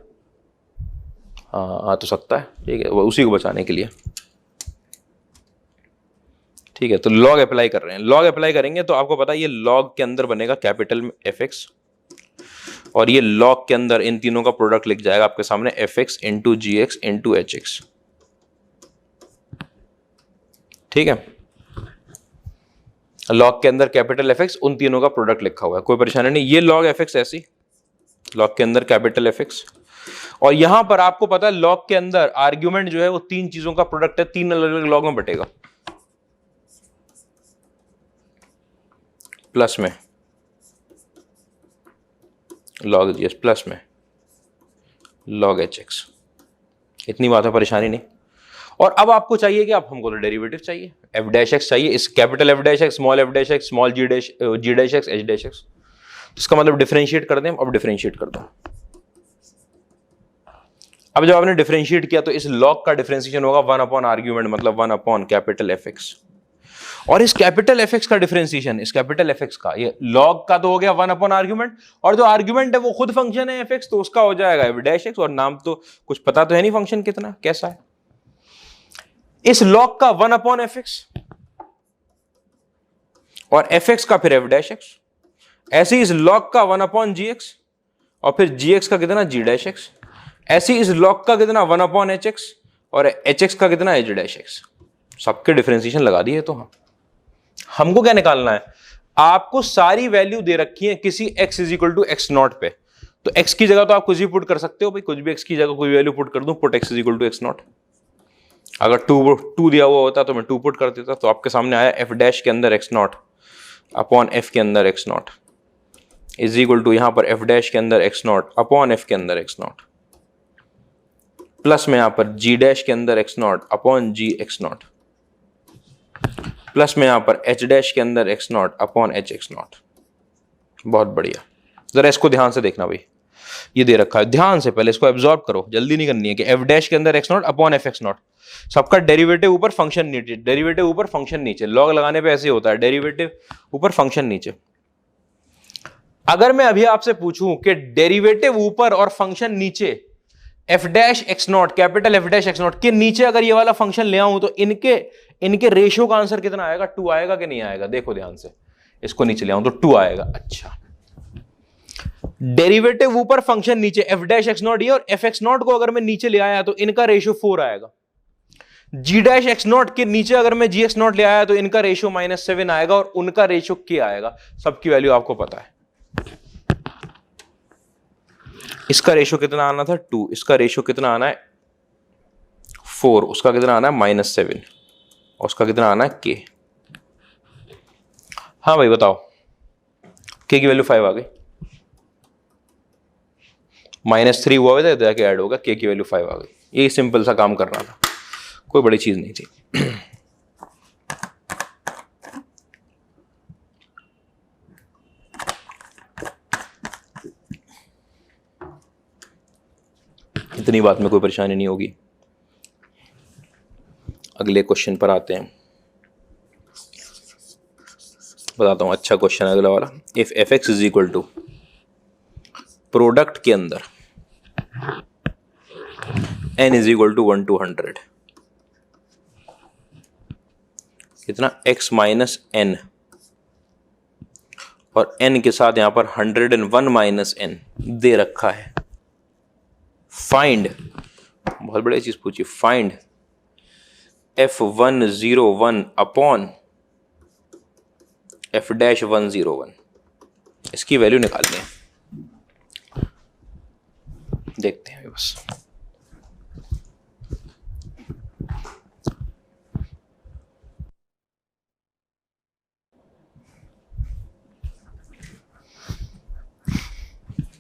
हाँ आ तो सकता है, ठीक है, उसी को बचाने के लिए। ठीक है, तो लॉग अप्लाई कर रहे हैं, लॉग अप्लाई करेंगे तो आपको पता है ये लॉग के अंदर बनेगा कैपिटल में एफ एक्स, और ये लॉग के अंदर इन तीनों का प्रोडक्ट लिख जाएगा आपके सामने एफ एक्स इंटू जी एक्स इंटू एच एक्स। ठीक है, लॉग के अंदर कैपिटल एफ एक्स, उन तीनों का प्रोडक्ट लिखा हुआ है, कोई परेशानी नहीं। ये लॉग एफ एक्स ऐसी, लॉग के अंदर कैपिटल एफ एक्स, और यहां पर आपको पता है लॉग के अंदर आर्ग्यूमेंट जो है वो तीन चीजों का प्रोडक्ट है, तीन अलग अलग लॉग में बटेगा। प्लस में लॉग जी एस, प्लस में लॉग एच एक्स। इतनी बात है, परेशानी नहीं। और अब आपको चाहिए कि आप, हमको तो डेरिवेटिव चाहिए, एफ डैश एक्स चाहिए, इस capital F dash x, small f dash x, small g dash x, h dash x. इसका मतलब डिफरेंशिएट कर दें। अब डिफरेंशिएट कर दो। अब जब आपने डिफरेंशिएट किया तो इस लॉग का डिफरेंशिएशन होगा 1 अपॉन आर्ग्यूमेंट, मतलब 1 अपॉन कैपिटल एफ एक्स। और इस कैपिटल एफ एक्स का डिफरेंशिएशन, इस कैपिटल एफ एक्स का, ये लॉग का तो हो गया 1 अपॉन आर्ग्यूमेंट, और जो आर्ग्यूमेंट है वो खुद फंक्शन है एफ एक्स, तो उसका हो जाएगा एफ डैश एक्स, और नाम तो कुछ पता तो है नहीं फंक्शन कितना कैसा है। इस लॉग का 1 अपॉन एफ एक्स और एफ एक्स का फिर एफ डैश एक्स, ऐसे इस लॉग का 1 अपॉन जी एक्स और फिर जी एक्स का कितना जी डैश एक्स, ऐसे इस लॉग का कितना 1 अपॉन एच एक्स और एच एक्स का कितना एच डैश एक्स। सबके डिफरेंशिएशन लगा दिए। तो हमको क्या निकालना है? आपको सारी वैल्यू दे रखी है किसी x is equal to x naught पे, तो x की जगह तो आप कुछ भी पुट कर सकते हो भाई, कुछ भी x की जगह कोई वैल्यू पुट कर दूं, put x is equal to x naught. अगर 2 दिया हुआ होता तो मैं 2 पुट कर देता, तो आपके सामने आया f डैश के अंदर x नॉट अपॉन f के अंदर x naught is equal to यहां पर f डैश के अंदर x नॉट अपॉन f के अंदर x नॉट। प्लस में यहां पर जी डैश के अंदर x naught upon g x naught, plus में यहां पर एच डैश के अंदर x naught upon h x naught. बहुत बढ़िया, जरा इसको ध्यान से देखना भाई, ये दे रखा है, ध्यान से पहले इसको एब्जॉर्ब करो, जल्दी नहीं करनी है कि एफ डैश के अंदर x naught upon F x not, सबका डेरिवेटिव ऊपर फंक्शन नीचे, डेरिवेटिव ऊपर फंक्शन नीचे, लॉग लगाने पे ऐसे होता है, डेरिवेटिव ऊपर फंक्शन नीचे। अगर मैं अभी आपसे पूछूं कि डेरिवेटिव ऊपर और फंक्शन नीचे, F dash x not, capital F dash x not के नीचे अगर ये वाला फंक्शन ले आऊं तो इनके रेशियो का आंसर कितना आएगा? 2 आएगा कि नहीं आएगा? देखो ध्यान से, इसको नीचे ले आऊं तो 2 आएगा। अच्छा, डेरिवेटिव ऊपर फंक्शन नीचे, एफ डैश एक्स नॉट ये और एफ एक्स नॉट को अगर मैं नीचे ले आया तो इनका रेशियो 4 आएगा। जी डैश एक्स नॉट के नीचे अगर मैं जी एक्स नॉट ले आया तो इनका रेशियो -7 आएगा और उनका रेशियो क्या आएगा? सबकी वैल्यू आपको पता है। इसका रेशियो कितना आना था? 2, इसका रेशियो कितना आना है? 4, उसका कितना आना है? -7, और उसका कितना आना है? के। हाँ भाई बताओ, के की वैल्यू 5 आ गई, -3 हुआ है तो जाके ऐड होगा, के की वैल्यू 5 आ गई। ये सिंपल सा काम करना था, कोई बड़ी चीज नहीं थी। इतनी बात में कोई परेशानी नहीं होगी। अगले क्वेश्चन पर आते हैं, बताता हूं। अच्छा क्वेश्चन है अगला वाला। If f x is equal to product के अंदर n is equal to 1 to 100, कितना? x माइनस n, और n के साथ यहां पर 101 माइनस n दे रखा है। फाइंड, बहुत बढ़िया चीज पूछी, फाइंड f101 अपॉन f-101, इसकी वैल्यू निकालनी है। देखते हैं बस।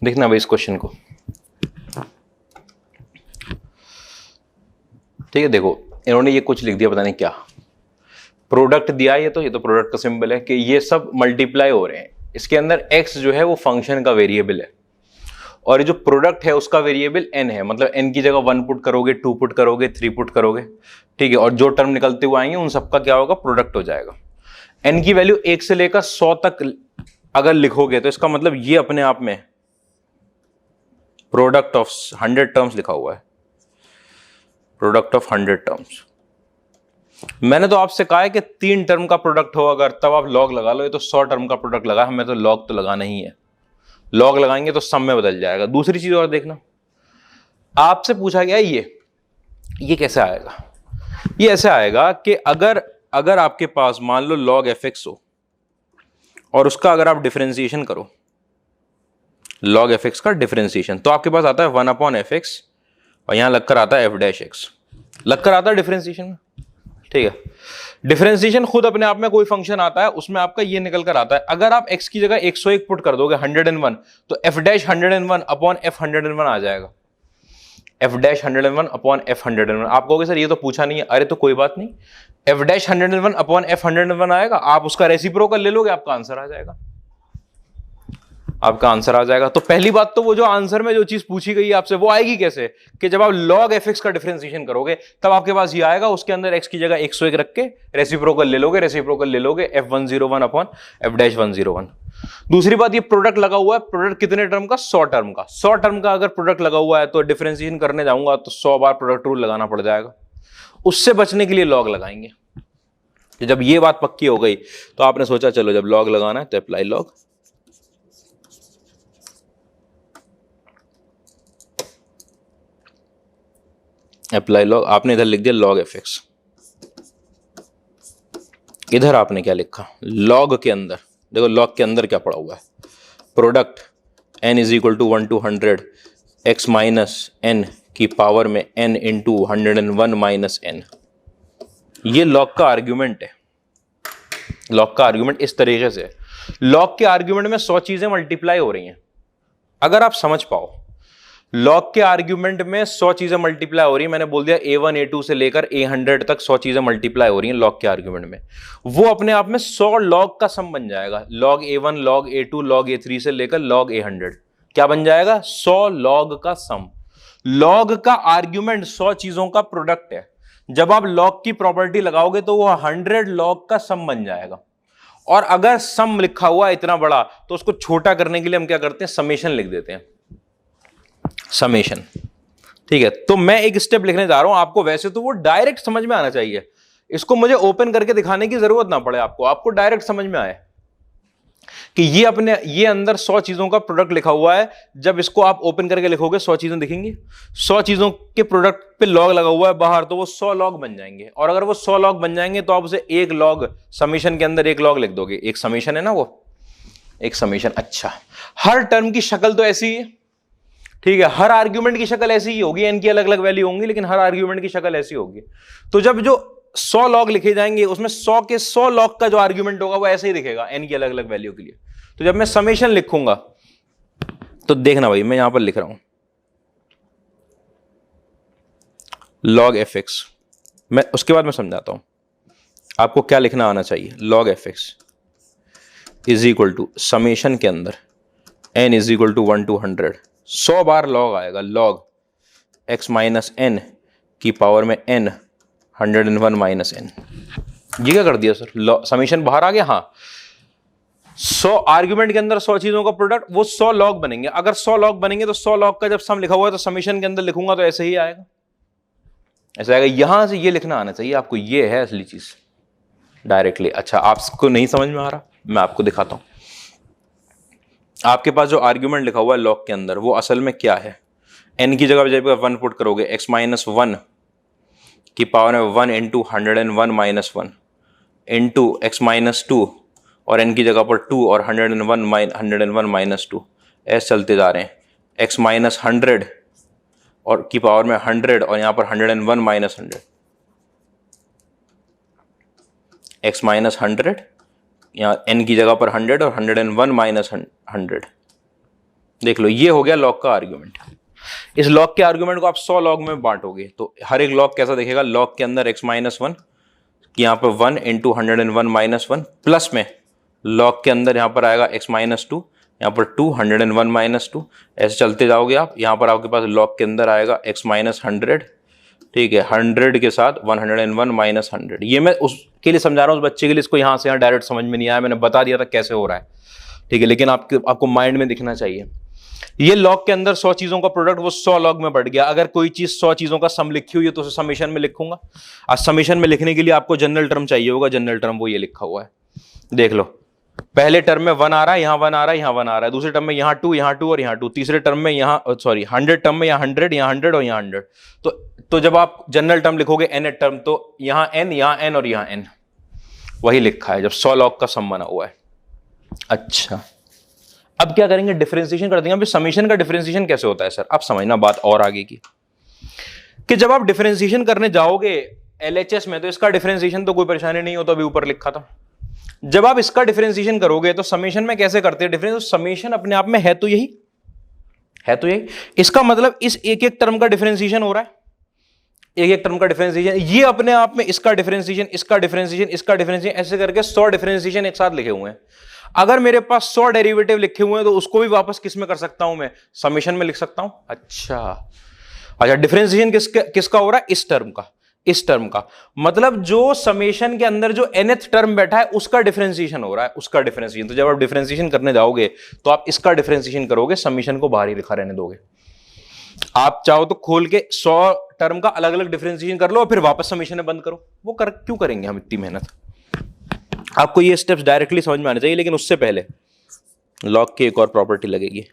देखना भाई इस क्वेश्चन को, ठीक है। देखो इन्होंने ये कुछ लिख दिया, पता नहीं क्या प्रोडक्ट दिया, ये तो प्रोडक्ट का सिंबल है कि ये सब मल्टीप्लाई हो रहे हैं। इसके अंदर x जो है वो फंक्शन का वेरिएबल है, और ये जो प्रोडक्ट है उसका वेरिएबल n है, मतलब n की जगह 1 पुट करोगे, 2 पुट करोगे, 3 पुट करोगे, ठीक है। और जो टर्म निकलते हुए आएंगे उन सबका क्या होगा? प्रोडक्ट हो जाएगा। n की वैल्यू 1 से लेकर 100 तक अगर लिखोगे तो इसका मतलब ये अपने आप में प्रोडक्ट ऑफ 100 टर्म्स लिखा हुआ है, प्रोडक्ट ऑफ 100 टर्म्स। मैंने तो आपसे कहा है कि 3 टर्म का प्रोडक्ट हो अगर, तब आप लॉग लगा लो। ये तो 100 टर्म का प्रोडक्ट लगा, हमें तो लॉग तो लगाना ही है, लॉग लगाएंगे तो सम में बदल जाएगा। दूसरी चीज और देखना, आपसे पूछा गया ये कैसे आएगा? ये ऐसे आएगा कि अगर आपके पास मान लो log fx हो और उसका अगर आप डिफरेंशिएशन करो, log fx का डिफरेंशिएशन, तो आपके पास आता है 1/fx, और यहां लगकर आता है f-x, लगकर आता है डिफरेंशिएशन में, ठीक है। डिफरेंशिएशन खुद अपने आप में कोई फंक्शन आता है, उसमें आपका ये निकल कर आता है। अगर आप x की जगह 101 पुट कर दोगे 101, तो f-101 अपॉन f-101 आ जाएगा, f-101 अपॉन f-101। आप कहोगे सर ये तो पूछा नहीं है, अरे तो कोई बात नहीं, f-101 अपॉन f-101 आएगा, आप उसका रेसिप्रोकल ले लोगे, आपका आंसर आ जाएगा, आपका आंसर आ जाएगा। तो पहली बात तो वो जो आंसर में जो चीज पूछी गई आपसे वो आएगी कैसे? कि जब आप log fx का डिफरेंशिएशन करोगे तब आपके पास ये आएगा, उसके अंदर x की जगह 101 रख के रेसिप्रोकल ले लोगे, f101 अपॉन f-101। दूसरी बात, ये प्रोडक्ट लगा हुआ है, प्रोडक्ट कितने टर्म का? 100 टर्म का। 100 टर्म का अगर प्रोडक्ट लगा हुआ है तो डिफरेंशिएशन करने जाऊंगा तो 100 बार प्रोडक्ट रूल लगाना पड़ जाएगा। उससे बचने के लिए लॉग लगाएंगे। जब ये बात पक्की हो गई तो आपने सोचा चलो जब लॉग लगाना है तो अप्लाई लॉग, अप्लाई लॉग। आपने इधर लिख दिया log fx, इधर आपने क्या लिखा? लॉग के अंदर देखो, लॉग के अंदर क्या पड़ा हुआ है? Product n is equal to 1 to 100 x minus n की पावर में n इंटू 101 माइनस n। ये लॉग का आर्ग्यूमेंट है। लॉग का आर्ग्यूमेंट इस तरीके से, लॉग के आर्ग्यूमेंट में 100 चीजें मल्टीप्लाई हो रही हैं। अगर आप समझ पाओ लॉग के आर्ग्यूमेंट में 100 चीजें मल्टीप्लाई हो रही है, मैंने बोल दिया A1 A2 से लेकर A100 तक 100 चीजें मल्टीप्लाई हो रही हैं लॉग के आर्ग्यूमेंट में। वो अपने आप में 100 लॉग का सम बन जाएगा। Log A1 log A2 log A3 से लेकर लॉग A100 क्या बन जाएगा? 100 लॉग का सम। लॉग का आर्ग्यूमेंट 100 चीजों का प्रोडक्ट है। जब आप लॉग की प्रॉपर्टी लगाओगे तो वो 100 लॉग का सम बन जाएगा। और अगर सम लिखा हुआ है इतना बड़ा तो उसको छोटा करने के लिए हम क्या करते हैं? समेशन लिख देते हैं, समेशन। ठीक है, तो मैं एक स्टेप लिखने जा रहा हूं आपको, वैसे तो वो डायरेक्ट समझ में आना चाहिए, इसको मुझे ओपन करके दिखाने की जरूरत ना पड़े, आपको डायरेक्ट समझ में आए कि ये अंदर 100 चीजों का प्रोडक्ट लिखा हुआ है। जब इसको आप ओपन करके लिखोगे 100 चीजें दिखेंगी, 100 चीजों के प्रोडक्ट पे लॉग लगा हुआ है बाहर, तो वो 100 लॉग बन जाएंगे। और अगर वो 100 लॉग बन जाएंगे तो आप उसे एक लॉग, समेशन के अंदर एक लॉग लिख दोगे। एक समेशन है ना, वो एक समेशन। अच्छा, हर टर्म की शक्ल तो ऐसी ही है, ठीक है, हर आर्ग्यूमेंट की शक्ल ऐसी ही होगी, एन की अलग अलग वैल्यू होंगी लेकिन हर आर्ग्यूमेंट की शक्ल ऐसी होगी। तो जब जो 100 लॉग लिखे जाएंगे उसमें 100 के 100 लॉग का जो आर्ग्यूमेंट होगा वो ऐसे ही दिखेगा एन की अलग अलग वैल्यू के लिए। तो जब मैं समेशन लिखूंगा तो देखना भाई, मैं यहां पर लिख रहा हूं log fx, मैं उसके बाद मैं समझाता हूं आपको क्या लिखना आना चाहिए। log fx is equal to summation के अंदर n is equal to 1 to 100। 100 बार log आएगा, log x माइनस n की पावर में n 101 माइनस n। ये क्या कर दिया सर? समेशन बाहर आ गया। हाँ, 100 आर्ग्यूमेंट के अंदर 100 चीजों का प्रोडक्ट, वो 100 लॉग बनेंगे। अगर 100 लॉग बनेंगे तो 100 लॉग का जब सम लिखा हुआ है तो समेशन के अंदर लिखूंगा तो ऐसे ही आएगा, ऐसा आएगा। यहां से ये लिखना आना चाहिए आपको, ये है असली चीज डायरेक्टली। अच्छा, आपको नहीं समझ में आ रहा, मैं आपको दिखाता हूं। आपके पास जो आर्ग्यूमेंट लिखा हुआ है लॉग के अंदर वो असल में क्या है? n की जगह जब 1 पुट करोगे, x माइनस 1 की पावर में 1 into 101 minus 1 into x minus 2, और n की जगह पर 2 और 101 माइनस 2, ऐसे चलते जा रहे हैं। x माइनस 100 और की पावर में 100 और यहां पर 101 माइनस 100, x माइनस 100 यहाँ n की जगह पर 100 और 101 माइनस 100। देख लो, ये हो गया लॉग का आर्ग्यूमेंट। इस लॉग के आर्ग्यूमेंट को आप 100 लॉग में बांटोगे तो हर एक लॉग कैसा दिखेगा? लॉग के अंदर x माइनस 1 यहाँ पर 1 इंटू 101 माइनस 1, प्लस में लॉग के अंदर यहाँ पर आएगा x माइनस 2, यहाँ पर 2 101 माइनस 2, ऐसे चलते जाओगे आप। यहाँ पर आपके पास लॉग के अंदर आएगा x माइनस 100, ठीक है, 100 के साथ 101 माइनस 100। ये मैं उसके लिए समझा रहा हूँ, उस बच्चे के लिए, इसको यहाँ से यहाँ डायरेक्ट समझ में नहीं आया, मैंने बता दिया था कैसे हो रहा है, ठीक है, लेकिन आपको माइंड में दिखना चाहिए। ये लॉग के अंदर 100 चीजों का प्रोडक्ट वो 100 लॉग में बढ़ गया। अगर कोई चीज 100 चीजों का सम लिखी हुई है तो उसे समेशन में लिखूंगा। आज समेशन में लिखने के लिए आपको जनरल टर्म चाहिए होगा, जनरल टर्म वो ये लिखा हुआ है, देख लो। पहले टर्म में 1 आ रहा है, यहां 1 आ रहा है, यहां 1 आ रहा है। दूसरे टर्म में यहां 2, यहां 2 और यहां 2। तीसरे टर्म में यहां 100 टर्म में यहां 100, यहां 100 और यहां 100। तो जब आप जनरल टर्म लिखोगे n टर्म, तो यहां n और यहां n, वही लिखा है जब 100 लॉग का सम बना हुआ है। अच्छा, अब क्या करेंगे? डिफरेंशिएशन कर देंगे। अभी समेशन का डिफरेंशिएशन कैसे होता है सर? अब समझना बात और आगे की, कि जब आप डिफरेंशिएशन करने जाओगे LHS में तो इसका डिफरेंशिएशन तो कोई परेशानी नहीं हो, तो अभी ऊपर लिखा था। जब आप इसका डिफरेंशिएशन करोगे तो समेशन में कैसे करते हैं डिफरेंस? तो समेशन अपने आप में है तो यही, इसका मतलब इस एक एक टर्म का डिफरेंशिएशन हो रहा है, एक एक टर्म का डिफरेंशिएशन। ये अपने आप में इसका डिफरेंशिएशन, इसका डिफरेंशिएशन, इसका डिफरेंशिएशन, ऐसे करके 100 डिफरेंशिएशन एक साथ लिखे हुए हैं। अगर मेरे पास 100 डेरिवेटिव लिखे हुए हैं तो उसको भी वापस किस में कर सकता हूं? मैं समेशन में लिख सकता हूं। अच्छा, डिफरेंशिएशन किसका हो रहा है? इस टर्म का मतलब जो समेशन के अंदर जो nth टर्म बैठा है उसका डिफरेंशिएशन हो रहा है, उसका डिफरेंशिएशन। तो जब आप डिफरेंशिएशन करने जाओगे तो आप इसका डिफरेंशिएशन करोगे, समेशन को बाहर ही लिखा रहने दोगे। आप चाहो तो खोल के 100 टर्म का अलग अलग डिफरेंशिएशन कर लो और फिर वापस समेशन में बंद करो। वो क्यों करेंगे हम इतनी मेहनत? आपको ये स्टेप्स डायरेक्टली समझ में आने चाहिए, लेकिन उससे पहले लॉग की एक और प्रॉपर्टी लगेगी,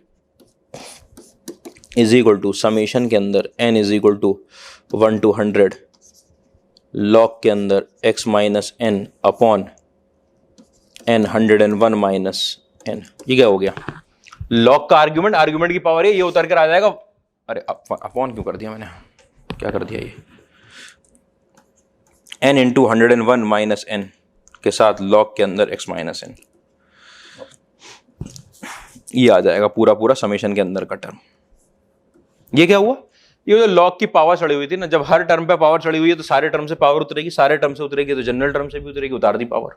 इज इक्वल टू समेशन के अंदर n is equal to 1 to 100 log के अंदर x minus n upon n 101 minus n। ये क्या हो गया? लॉग का आर्ग्यूमेंट की पावर है, ये उतर कर आ जाएगा। अरे अपॉन क्यों कर दिया मैंने, क्या कर दिया? ये n इंटू 101 माइनस n के साथ लॉग के अंदर x माइनस n, ये आ जाएगा पूरा समेशन के अंदर का टर्म। ये क्या हुआ, ये जो log की पावर चढ़ी हुई थी ना, जब हर टर्म पे पावर चढ़ी हुई है तो सारे टर्म से पावर उतरेगी, सारे टर्म से उतरेगी तो जनरल टर्म से भी उतरेगी, उतार दी पावर।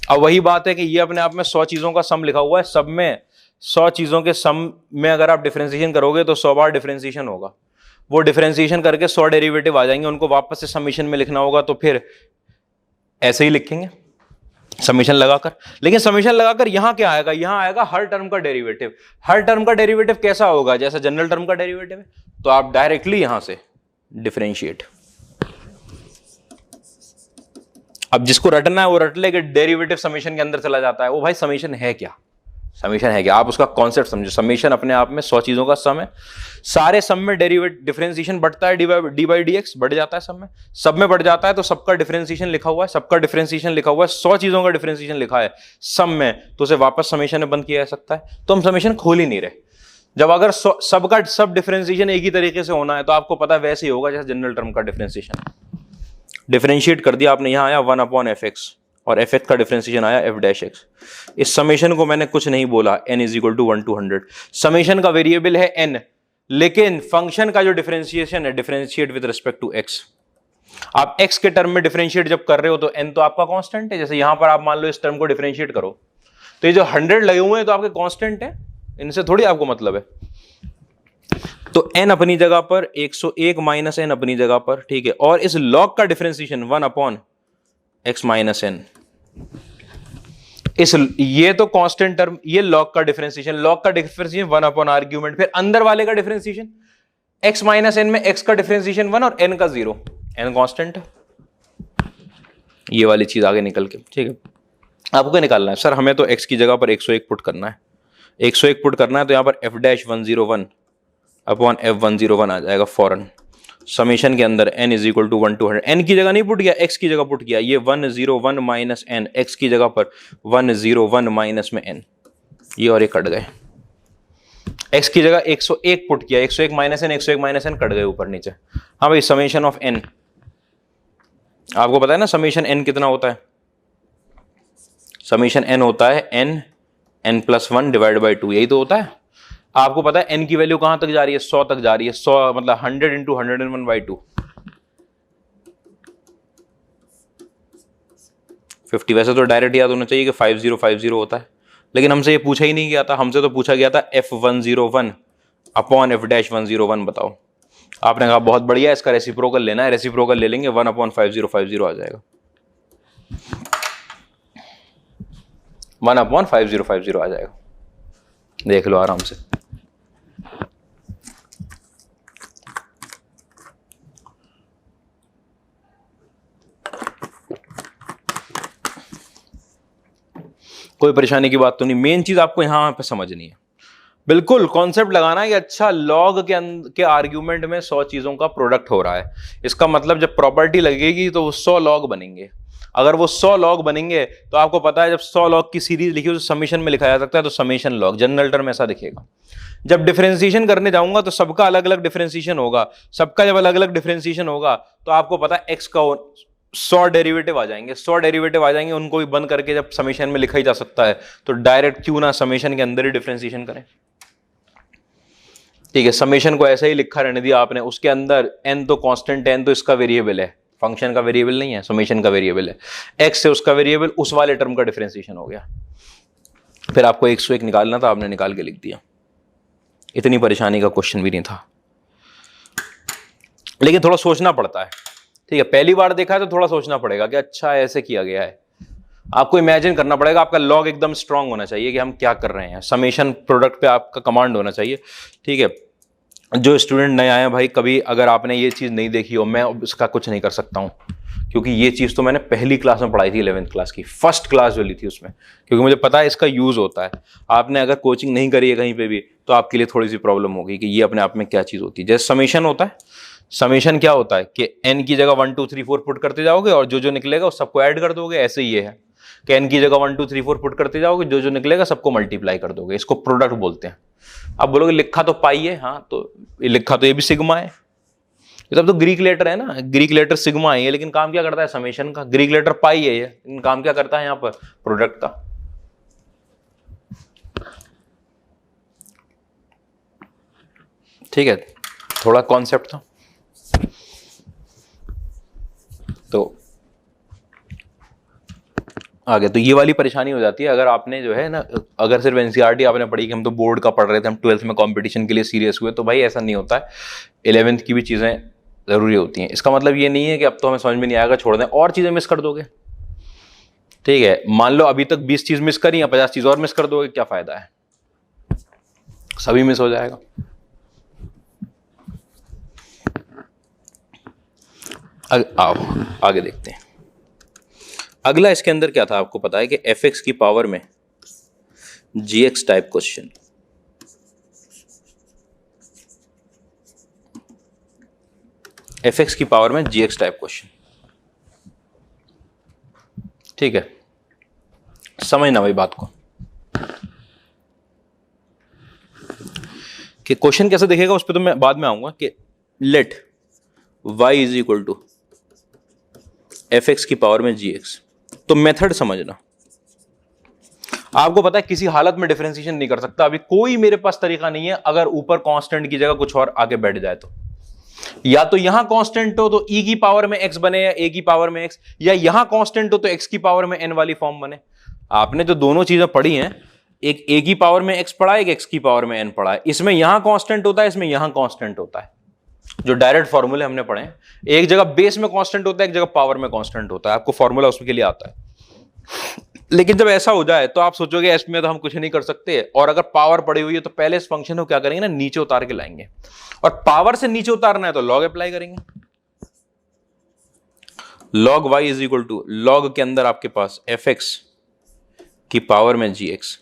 अब वही बात है कि ये अपने आप में 100 चीजों का सम लिखा हुआ है, सब में 100 चीजों के सम में अगर आप डिफरेंशिएशन करोगे तो 100 बार डिफरेंशिएशन होगा, वो डिफरेंशिएशन करके 100 डेरिवेटिव आ जाएंगे, उनको वापस से समीशन में लिखना होगा, तो फिर ऐसे ही लिखेंगे समीशन लगाकर। लेकिन समीशन लगाकर यहां क्या आएगा, यहां आएगा हर टर्म का डेरिवेटिव। हर टर्म का डेरिवेटिव कैसा होगा, जैसा जनरल टर्म का डेरिवेटिव है, तो आप डायरेक्टली यहां से डिफरेंशिएट। अब जिसको रटना है वो रट ले कि डेरिवेटिव समीशन के अंदर चला जाता है, वो भाई समीशन है क्या, समीशन है क्या, आप उसका कॉन्सेप्ट समझो। समीशन अपने आप में 100 चीजों का सम है, सारे सम में डेरिवेटिव डिफरेंशिएशन बढ़ता है, डी बाई डी एक्स बढ़ जाता है, सब में बढ़ जाता है, तो सबका डिफरेंशिएशन लिखा हुआ है, सबका डिफरेंशिएशन लिखा हुआ है, 100 चीजों का डिफरेंशिएशन लिखा है सम में, तो उसे वापस समीशन में बंद किया जा सकता है। तो हम समीशन खोल ही नहीं रहे। जब अगर सबका सब डिफरेंशिएशन एक ही तरीके से होना है तो आपको पता वैसे ही होगा जैसे जनरल टर्म का डिफरेंशिएशन। डिफरेंशिएट कर दिया आपने, यहां आया 1/f(x) और f(x) का डिफरेंशिएशन आया f'(x). इस समेशन को मैंने कुछ नहीं बोला, n = 1 to 100। समेशन का वेरिएबल है n, लेकिन फंक्शन का जो डिफरेंशिएशन है, differentiate with respect to x। आप x के टर्म में डिफरेंशिएट जब कर रहे हो तो n तो आपका कांस्टेंट है। जैसे यहां पर आप मान लो इस टर्म को डिफरेंशिएट करो तो ये जो 100 लगे हुए हैं तो आपके कांस्टेंट है, इनसे थोड़ी आपको मतलब है। तो n अपनी जगह पर, 101 माइनस n अपनी जगह पर, ठीक है। और इस log का डिफरेंशिएशन 1/x माइनस n, इस ये तो कांस्टेंट टर्म, ये log का डिफरेंशिएशन, log का डिफरेंशिएशन 1 आर्ग्यूमेंट, फिर अंदर वाले का डिफरेंशिएशन x माइनस n में x का डिफरेंशिएशन 1 और n का 0, n कांस्टेंट, ये वाली चीज आगे निकल के, ठीक है। आपको क्या निकालना है, सर हमें तो x की जगह पर 101 पुट करना है, 101 पुट करना है, तो यहां पर f'101 अपॉन f101 आ जाएगा फॉरन। समीशन के अंदर n = 1 to 100, n की जगह नहीं पुट किया, x की जगह पुट किया, ये 101 माइनस n, x की जगह पर 101 माइनस में n, ये और ये कट गए। x की जगह 101 पुट किया, 101 minus n, 101 minus n cut गए ऊपर नीचे। हाँ भाई, समेशन ऑफ n आपको पता है ना, समेशन n कितना होता है, समेशन n होता है n+1 डिवाइड बाई 2, यही तो होता है। आपको पता है n की वैल्यू कहां तक जा रही है, 100 तक जा रही है, 100 मतलब 100 × 101/2, 50। वैसे तो डायरेक्ट याद होना चाहिए कि 5050 होता है, लेकिन हमसे ये पूछा ही नहीं गया था, हमसे तो पूछा गया था f101 अपॉन f'101 बताओ। आपने कहा बहुत बढ़िया, इसका रेसिप्रोकल लेना है, रेसिप्रोकल ले लेंगे, 1/5050 आ जाएगा, 1/5050 आ जाएगा, देख लो आराम से। कोई परेशानी की बात तो नहीं, मेन चीज आपको यहां पे समझनी है, बिल्कुल कॉन्सेप्ट लगाना है कि अच्छा लॉग के आर्ग्यूमेंट में 100 चीजों का प्रोडक्ट हो रहा है, इसका मतलब जब प्रॉपर्टी लगेगी तो वो 100 लॉग बनेंगे। अगर वो 100 लॉग बनेंगे तो आपको पता है जब 100 लॉग की सीरीज लिखी हो तो समीशन में लिखा जा सकता है, तो समीशन लॉग, जनरल टर्म ऐसा दिखेगा। जब डिफरेंशिएशन करने जाऊंगा तो सबका अलग अलग डिफरेंशिएशन होगा, सबका जब अलग अलग डिफरेंशिएशन होगा तो आपको पता है एक्स का 100 डेरिवेटिव आ जाएंगे, 100 डेरिवेटिव आ जाएंगे, उनको भी बंद करके जब समीशन में लिखा ही जा सकता है तो डायरेक्ट क्यों ना समीशन के अंदर ही डिफरेंशिएशन करें, ठीक है। समीशन को ऐसे ही लिखा रहने दिया आपने, उसके अंदर n तो कांस्टेंट, n तो इसका वेरिएबल है, फंक्शन का वेरिएबल नहीं है, समीशन का वेरिएबल है, x से उसका वेरिएबल, उस वाले टर्म का डिफरेंशिएशन हो गया। फिर आपको 101 निकालना था, आपने निकाल के लिख दिया, इतनी परेशानी का क्वेश्चन भी नहीं था, लेकिन थोड़ा सोचना पड़ता है, ठीक है। पहली बार देखा है तो थोड़ा सोचना पड़ेगा कि अच्छा ऐसे किया गया है, आपको इमेजिन करना पड़ेगा, आपका लॉग एकदम स्ट्रांग होना चाहिए कि हम क्या कर रहे हैं, समेशन प्रोडक्ट पे आपका कमांड होना चाहिए, ठीक है। जो स्टूडेंट नए आए हैं भाई, कभी अगर आपने ये चीज़ नहीं देखी हो, मैं इसका कुछ नहीं कर सकता हूँ, क्योंकि ये चीज़ तो मैंने पहली क्लास में पढ़ाई थी, 11th क्लास की फर्स्ट क्लास जो ली थी उसमें, क्योंकि मुझे पता है इसका यूज़ होता है। आपने अगर कोचिंग नहीं करी है कहीं पे भी तो आपके लिए थोड़ी सी प्रॉब्लम होगी कि ये अपने आप में क्या चीज़ होती है। जैसे समेशन होता है, समेशन क्या होता है कि n की जगह 1 2 3 4 पुट करते जाओगे और जो जो निकलेगा उस सबको ऐड कर दोगे, ऐसे ही ये है कि n की जगह 1 2 3 4 पुट करते जाओगे, जो जो निकलेगा सबको मल्टीप्लाई कर दोगे, इसको प्रोडक्ट बोलते हैं। अब बोलोगे लिखा तो पाई है, हाँ तो लिखा तो ये भी सिग्मा है, ये सब तो ग्रीक लेटर है ना, ग्रीक लेटर सिग्मा है, लेकिन काम क्या करता है समेशन का, ग्रीक लेटर पाई है ये, लेकिन काम क्या करता है यहाँ पर प्रोडक्ट का। ठीक है, थोड़ा कॉन्सेप्ट था। तो आगे तो ये वाली परेशानी हो जाती है अगर आपने जो है ना, अगर सिर्फ एनसीईआरटी आपने पढ़ी कि हम तो बोर्ड का पढ़ रहे थे, हम 12th में कंपटीशन के लिए सीरियस हुए, तो भाई ऐसा नहीं होता है। 11th की भी चीज़ें ज़रूरी होती हैं। इसका मतलब ये नहीं है कि अब तो हमें समझ में नहीं आएगा छोड़ दें, और चीज़ें मिस कर दोगे। ठीक है, मान लो अभी तक 20 चीज़ मिस करी या 50 चीज़ और मिस कर दोगे, क्या फ़ायदा है, सभी मिस हो जाएगा। आओ आगे देखते हैं। अगला इसके अंदर क्या था आपको पता है कि fx की पावर में gx टाइप क्वेश्चन। fx की पावर में gx टाइप क्वेश्चन, ठीक है, समझना भाई बात को कि क्वेश्चन कैसे दिखेगा उस पर तो मैं बाद में आऊंगा। कि let y is equal to fx की पावर में gx। तो मेथड समझना, आपको पता है किसी हालत में डिफरेंशिएशन नहीं कर सकता, अभी कोई मेरे पास तरीका नहीं है अगर ऊपर कांस्टेंट की जगह कुछ और आगे बैठ जाए तो। या तो यहां कांस्टेंट हो तो e की पावर में x बने या a की पावर में x, या यहां कांस्टेंट हो तो x की पावर में n वाली फॉर्म बने। आपने जो दोनों चीजें पढ़ी हैं, एक a की पावर में x पढ़ा है, एक x की पावर में n पढ़ा है, इसमें यहां कांस्टेंट होता है, इसमें यहां कांस्टेंट होता है। जो डायरेक्ट फॉर्मूले हमने पढ़े हैं, एक जगह बेस में कांस्टेंट होता है, एक जगह पावर में कांस्टेंट होता है, आपको फॉर्मूला उसके लिए आता है। लेकिन जब ऐसा हो जाए तो आप सोचोगे इसमें तो हम कुछ नहीं कर सकते, और अगर पावर पड़ी हुई है तो पहले इस फंक्शन को क्या करेंगे ना, नीचे उतार के लाएंगे, और पावर से नीचे उतारना है तो लॉग अप्लाई करेंगे। Log y is equal to log के अंदर आपके पास fx की पावर में gx।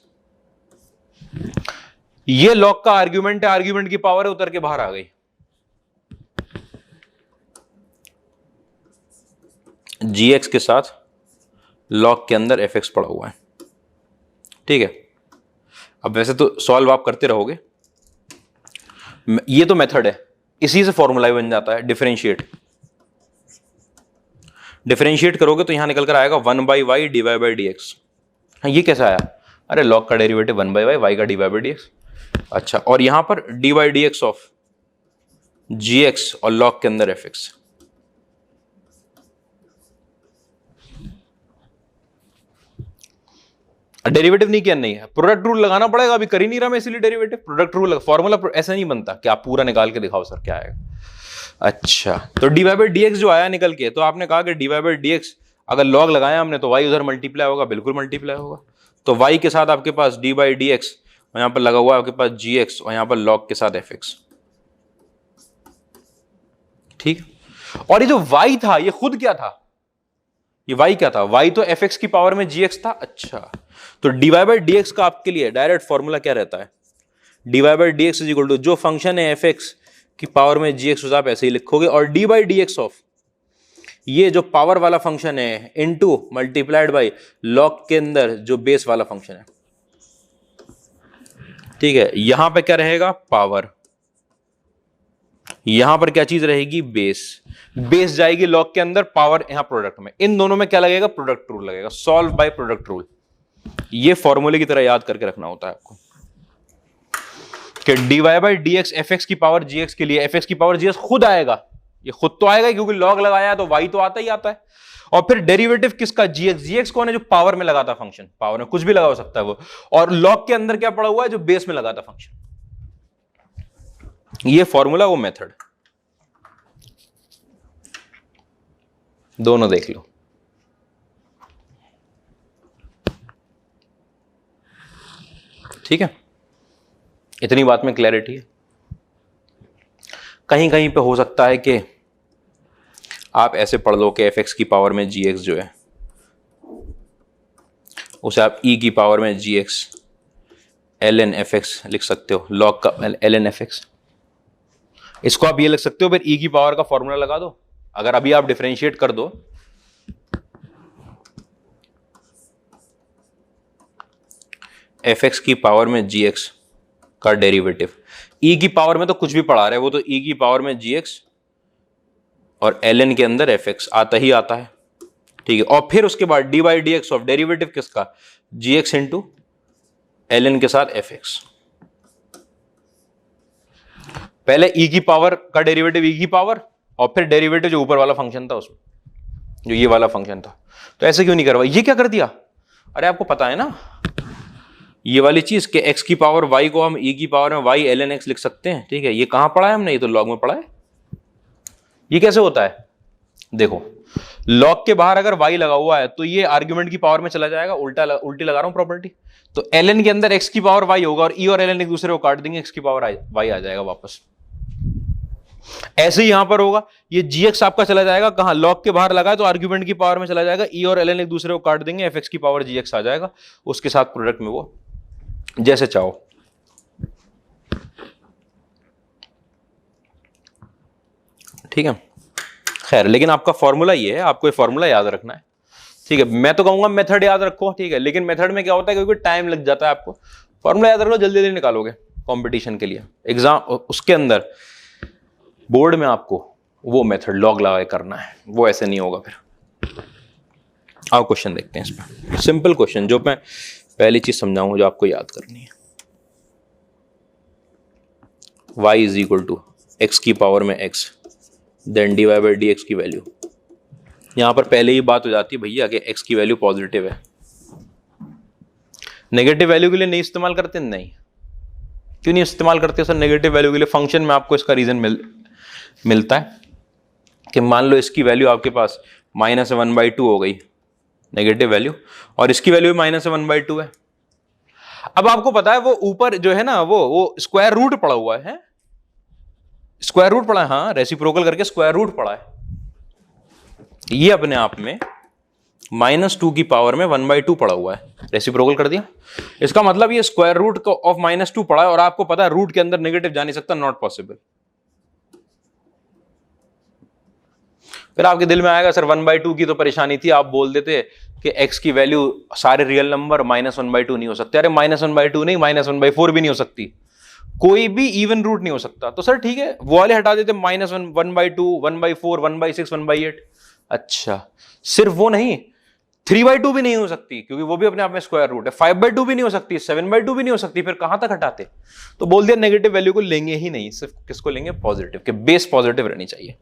ये लॉग का आर्ग्यूमेंट है, आर्ग्यूमेंट की पावर है, उतर के बाहर आ गई। gx के साथ लॉग के अंदर fx पड़ा हुआ है, ठीक है। अब वैसे तो सॉल्व आप करते रहोगे, ये तो मेथड है, इसी से फॉर्मूला बन जाता है। डिफरेंशिएट करोगे तो यहां निकल कर आएगा 1/y dy/dx। हाँ, ये कैसा आया, अरे लॉग का डेरिवेटिव 1/y, y का dy/dx। अच्छा, और यहां पर dy/dx ऑफ gx और लॉग के अंदर fx। डेरिवेटिव नहीं किया, नहीं है, प्रोडक्ट रूल लगाना पड़ेगा, अभी कर ही नहीं रहा मैं इसलिए डेरिवेटिव। प्रोडक्ट रूल फॉर्मूला ऐसा नहीं बनता कि आप पूरा निकाल के दिखाओ सर क्या आएगा। अच्छा, तो dy/dx जो आया निकल के, तो आपने कहा कि dy/dx अगर लॉग लगाया हमने तो y उधर मल्टीप्लाई होगा, बिल्कुल मल्टीप्लाई होगा। तो y के साथ आपके पास dy/dx, और यहां पर लगा हुआ है आपके पास gx, और यहां पर लॉग के साथ fx, ठीक। और ये जो y था ये खुद क्या था, ये y क्या था, y तो fx की पावर में gx था। अच्छा, तो dy/dx का आपके लिए डायरेक्ट फॉर्मूला क्या रहता है, dy/dx इज इक्वल टू जो फंक्शन है fx की पावर में gx आप ऐसे ही लिखोगे, और dy/dx ऑफ ये जो पावर वाला फंक्शन है इनटू मल्टीप्लाइड बाय लॉग के अंदर जो बेस वाला फंक्शन है, ठीक है। यहां पे क्या रहेगा, पावर, यहां पर क्या चीज रहेगी, बेस। बेस जाएगी लॉग के अंदर, पावर यहां प्रोडक्ट में, इन दोनों में क्या लगेगा, प्रोडक्ट रूल लगेगा। सॉल्व बाय प्रोडक्ट रूल, ये फॉर्मूले की तरह याद करके रखना होता है आपको कि dy/dx fx की पावर gx के लिए, fx की पावर gx खुद आएगा, ये खुद तो आएगा क्योंकि लॉग लगाया है तो y तो आता ही आता है। और फिर डेरिवेटिव किसका, gx कौन है, जो पावर में लगाता फंक्शन, पावर में कुछ भी लगा हो सकता है वो, और लॉग के अंदर क्या पड़ा हुआ है, जो बेस में लगाता फंक्शन। ये फॉर्मूला, वो मेथड, दोनों देख लो। ठीक है, इतनी बात में क्लैरिटी है। कहीं कहीं पे हो सकता है कि आप ऐसे पढ़ लो कि fx की पावर में gx जो है उसे आप e की पावर में gx ln fx लिख सकते हो, log का ln fx। इसको आप ये लिख सकते हो, फिर e की पावर का फॉर्मूला लगा दो। अगर अभी आप डिफरेंशिएट कर दो, fx की पावर में gx का डेरिवेटिव, e की पावर में तो कुछ भी पढ़ा रहे, वो तो e की पावर में gx और ln के अंदर fx आता ही आता है, ठीक है। और फिर उसके बाद dy/dx ऑफ डेरिवेटिव किसका, gx इंटू ln के साथ fx। पहले e की पावर का डेरिवेटिव e की पावर, और फिर डेरिवेटिव जो ऊपर वाला फंक्शन था उसमें, जो ये वाला फंक्शन था। तो ऐसे क्यों नहीं करवा, ये क्या कर दिया, अरे आपको पता है ना ये वाली चीज कि x की पावर y को हम e की पावर में y ln x लिख सकते हैं, ठीक है। ये कहां पढ़ा है हमने, ये तो लॉग में पढ़ा है। ये कैसे होता है, देखो लॉग के बाहर अगर y लगा हुआ है तो ये आर्ग्यूमेंट की पावर में चला जाएगा, उल्टी लगा रहा हूं प्रॉपर्टी। तो ln के अंदर x की पावर y होगा और e और ln एक दूसरे को काट देंगे, x की पावर y आ जाएगा वापस। ऐसे ही यहां पर होगा, ये gx आपका चला जाएगा कहां, लॉग के बाहर लगा है तो आर्ग्यूमेंट की पावर में चला जाएगा, e और ln एक दूसरे को काट देंगे, fx की पावर gx आ जाएगा, उसके साथ प्रोडक्ट में वो जैसे चाहो। ठीक है, खैर लेकिन आपका फॉर्मूला ये है, आपको ये फॉर्मूला याद रखना है, ठीक है। मैं तो कहूंगा मेथड याद रखो, ठीक है, लेकिन मेथड में क्या होता है, क्योंकि टाइम लग जाता है आपको। फॉर्मूला याद रख लो, जल्दी जल्दी निकालोगे कंपटीशन के लिए, एग्जाम उसके अंदर बोर्ड में आपको वो मेथड लॉग लगा के करना है, वो ऐसे नहीं होगा फिर। आओ क्वेश्चन देखते हैं इसमें, सिंपल क्वेश्चन जो मैं पहली चीज समझाऊंगा जो आपको याद करनी है। y is equal to x की पावर में x, then dy by d x की वैल्यू। यहां पर पहले ही बात हो जाती है भैया कि x की वैल्यू पॉजिटिव है। नेगेटिव वैल्यू के लिए नहीं इस्तेमाल करते, नहीं क्यों नहीं इस्तेमाल करते सर नेगेटिव वैल्यू के लिए, फंक्शन में आपको इसका रीजन मिलता है कि मान लो इसकी वैल्यू आपके पास -1/2 हो गई नेगेटिव वैल्यू, और इसकी वैल्यू -1/2 है। अब आपको पता है वो ऊपर जो है ना वो स्क्वायर रूट पड़ा हुआ है, स्क्वायर रूट पड़ा है, हाँ रेसिप्रोकल करके स्क्वायर रूट पड़ा है। ये अपने आप में -2 की पावर में 1/2 पड़ा हुआ है, रेसिप्रोकल कर दिया। इसका मतलब ये स्क्वायर रूट ऑफ -2 पड़ा है, और आपको पता है रूट के अंदर नेगेटिव जा नहीं सकता, नॉट पॉसिबल। फिर आपके दिल में आएगा सर 1/2 की तो परेशानी थी, आप बोल देते कि x की वैल्यू सारे रियल नंबर -1/2 नहीं हो सकते। अरे -1/2 नहीं, -1/4 भी नहीं हो सकती, कोई भी इवन रूट नहीं हो सकता। तो सर ठीक है वो वाले हटा देते, -1, 1/2, 1/4, 1/6, 1/8। अच्छा सिर्फ वो नहीं, 3/2 भी नहीं हो सकती क्योंकि वो भी अपने आप में स्क्वायर रूट है, 5/2 भी नहीं हो सकती, 7/2 भी नहीं हो सकती। फिर कहां तक हटाते, तो बोल दिया नेगेटिव वैल्यू को लेंगे ही नहीं, सिर्फ किसको लेंगे, पॉजिटिव के, बेस पॉजिटिव रहनी चाहिए।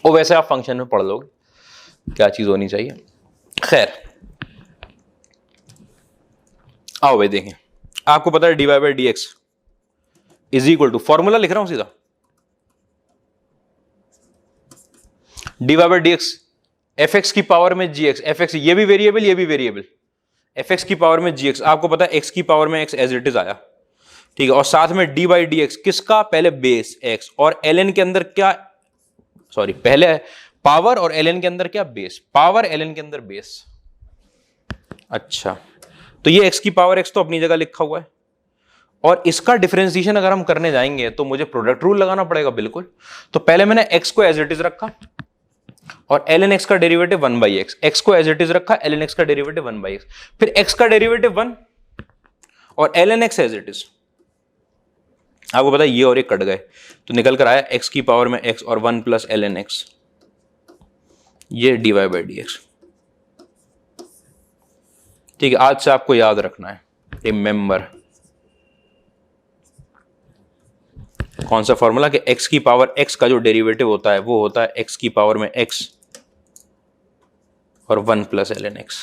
और वैसे आप फंक्शन में पढ़ लोगे क्या चीज होनी चाहिए। खैर आओ भाई देखें, आपको पता है dy by d x is equal to, formula लिख रहा हूं सीधा, dy by d x fx की पावर में gx, fx ये भी वेरिएबल ये भी वेरिएबल, fx की पावर में gx, आपको पता है x की पावर में x एज इट इज आया, ठीक है, और साथ में d बाई डी एक्स किसका, पहले बेस x और ln के अंदर क्या, सॉरी पहले पावर और ln के अंदर क्या, बेस, पावर ln के अंदर बेस। अच्छा तो ये x की पावर x तो अपनी जगह लिखा हुआ है, और इसका डिफरेंशिएशन अगर हम करने जाएंगे तो मुझे प्रोडक्ट रूल लगाना पड़ेगा बिल्कुल। तो पहले मैंने x को एज इट इज रखा और ln x का डेरिवेटिव 1/x, x को एज इट इज रखा, ln x का डेरिवेटिव 1/x, फिर x का डेरिवेटिव 1 और ln x as it is. आपको पता है ये और एक कट गए तो निकल कर आया x की पावर में x और 1 प्लस ln x, ये dy बाई डी एक्स। ठीक है, आज से आपको याद रखना है, रिमेंबर कौन सा फॉर्मूला, कि x की पावर x का जो डेरिवेटिव होता है वो होता है x की पावर में x और 1 प्लस ln x।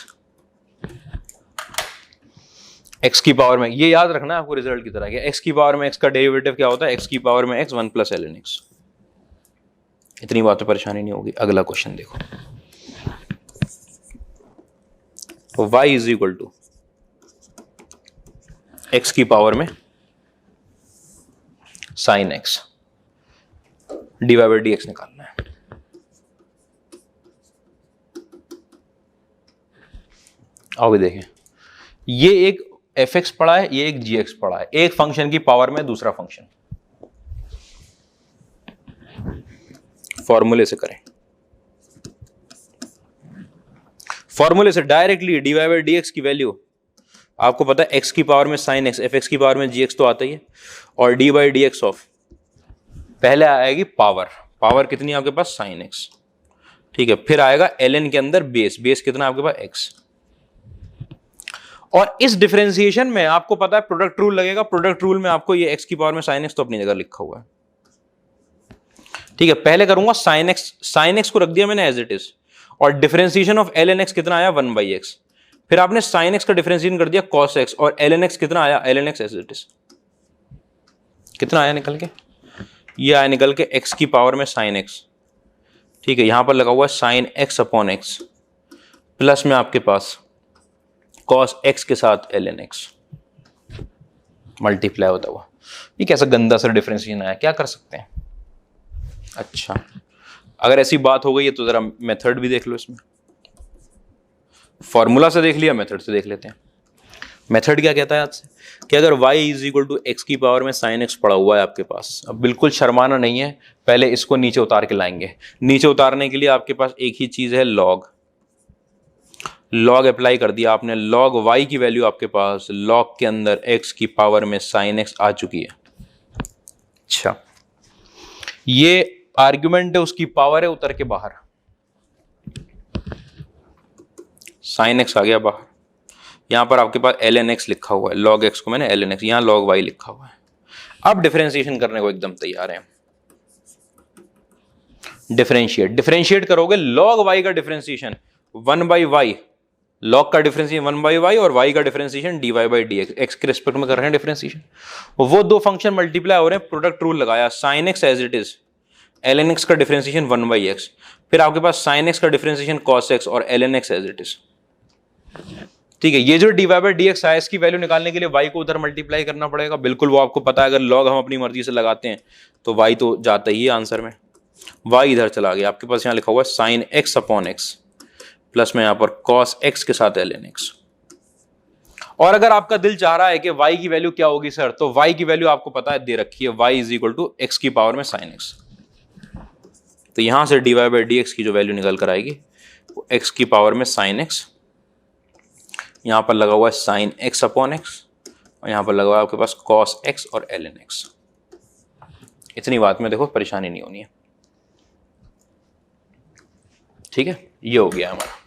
x की पावर में, ये याद रखना है आपको रिजल्ट की तरह, कि x की पावर में x का डेरिवेटिव क्या होता है, x की पावर में x 1 प्लस ln x। इतनी बात तो परेशानी नहीं होगी। अगला क्वेश्चन देखो, y is equal to x की पावर में sine x, dy by d x निकालना है। आओ भी देखें, ये एक fx पड़ा है, ये एक gx पड़ा है, एक फंक्शन की पावर में दूसरा फंक्शन। फॉर्मूले से करें, फॉर्मूले से directly dy by d x की वैल्यू आपको पता है x की पावर में साइन x, fx की पावर में gx तो आता ही है, और dy by d x of पहले आएगी पावर, पावर कितनी आपके पास साइन x, ठीक है, फिर आएगा ln के अंदर बेस, बेस कितना आपके पास x, और इस डिफरेंशिएशन में आपको पता है प्रोडक्ट रूल लगेगा। प्रोडक्ट रूल में आपको ये x की पावर में sin x तो अपनी जगह लिखा हुआ है, ठीक है। पहले करूंगा sin x को रख दिया मैंने एज इट इज, और डिफरेंशिएशन ऑफ ln x कितना आया 1/x। फिर आपने sin x का डिफरेंशिएशन कर दिया cos x, और ln x कितना आया ln x as it is. कितना आया निकल के? ये आया निकल के x की पावर में sin x, ठीक है। यहां पर लगा हुआ है sin x upon x, plus में आपके पास cos x के साथ ln x मल्टीप्लाई होता हुआ। ये कैसा गंदा सा डिफरेंशिएशन आया, क्या कर सकते हैं? अच्छा, अगर ऐसी बात हो गई है तो जरा मेथड भी देख लो इसमें। फॉर्मूला से देख लिया, मेथड से देख लेते हैं। मेथड क्या कहता है आज से कि अगर y is equal to x की पावर में sin x पड़ा हुआ है आपके पास, अब बिल्कुल शर्माना नहीं है, पहले इसको नीचे उतार के लाएंगे। नीचे उतारने के लिए आपके पास एक ही चीज है, लॉग अप्लाई कर दिया आपने। लॉग y की वैल्यू आपके पास लॉग के अंदर x की पावर में sin x आ चुकी है। अच्छा, ये आर्ग्यूमेंट है, उसकी पावर है, उतर के बाहर sin x आ गया बाहर। यहां पर आपके पास ln x लिखा हुआ है, log x को मैंने ln x, यहां log y लिखा हुआ है। अब डिफरेंशिएशन करने को एकदम तैयार है। डिफरेंशिएट करोगे, log y का डिफरेंशिएशन 1/y, log का डिफरेंशिएशन 1/y और y का डिफरेंशिएशन dy/dx, x के रिस्पेक्ट में कर रहे हैं डिफरेंशिएशन। वो दो फंक्शन मल्टीप्लाई हो रहे हैं, प्रोडक्ट रूल लगाया, sin x as it is, ln x का डिफरेंशिएशन 1/x, फिर आपके पास sin x का डिफरेंशिएशन cos x और ln x as it is, ठीक है। ये जो dy/dx है, इसकी वैल्यू निकालने के लिए y को उधर मल्टीप्लाई करना पड़ेगा, बिल्कुल वो आपको पता है। अगर log हम अपनी मर्जी से लगाते हैं तो y तो जाता ही है आंसर में, y इधर चला गया। आपके पास यहाँ लिखा हुआ है sin x upon x, plus में यहाँ पर cos x के साथ ln x। और अगर आपका दिल चाह रहा है कि y की वैल्यू क्या होगी सर, तो y की वैल्यू आपको पता है, दे रखी है, y is equal to x की पावर में sin x। तो यहां से dy/dx की जो वैल्यू निकल कर आएगी वो x की पावर में sin x, यहां पर लगा हुआ है sin x अपॉन x, और यहां पर लगा हुआ है आपके पास cos x और ln x। इतनी बात में देखो परेशानी नहीं होनी है, ठीक है। ये हो गया हमारा।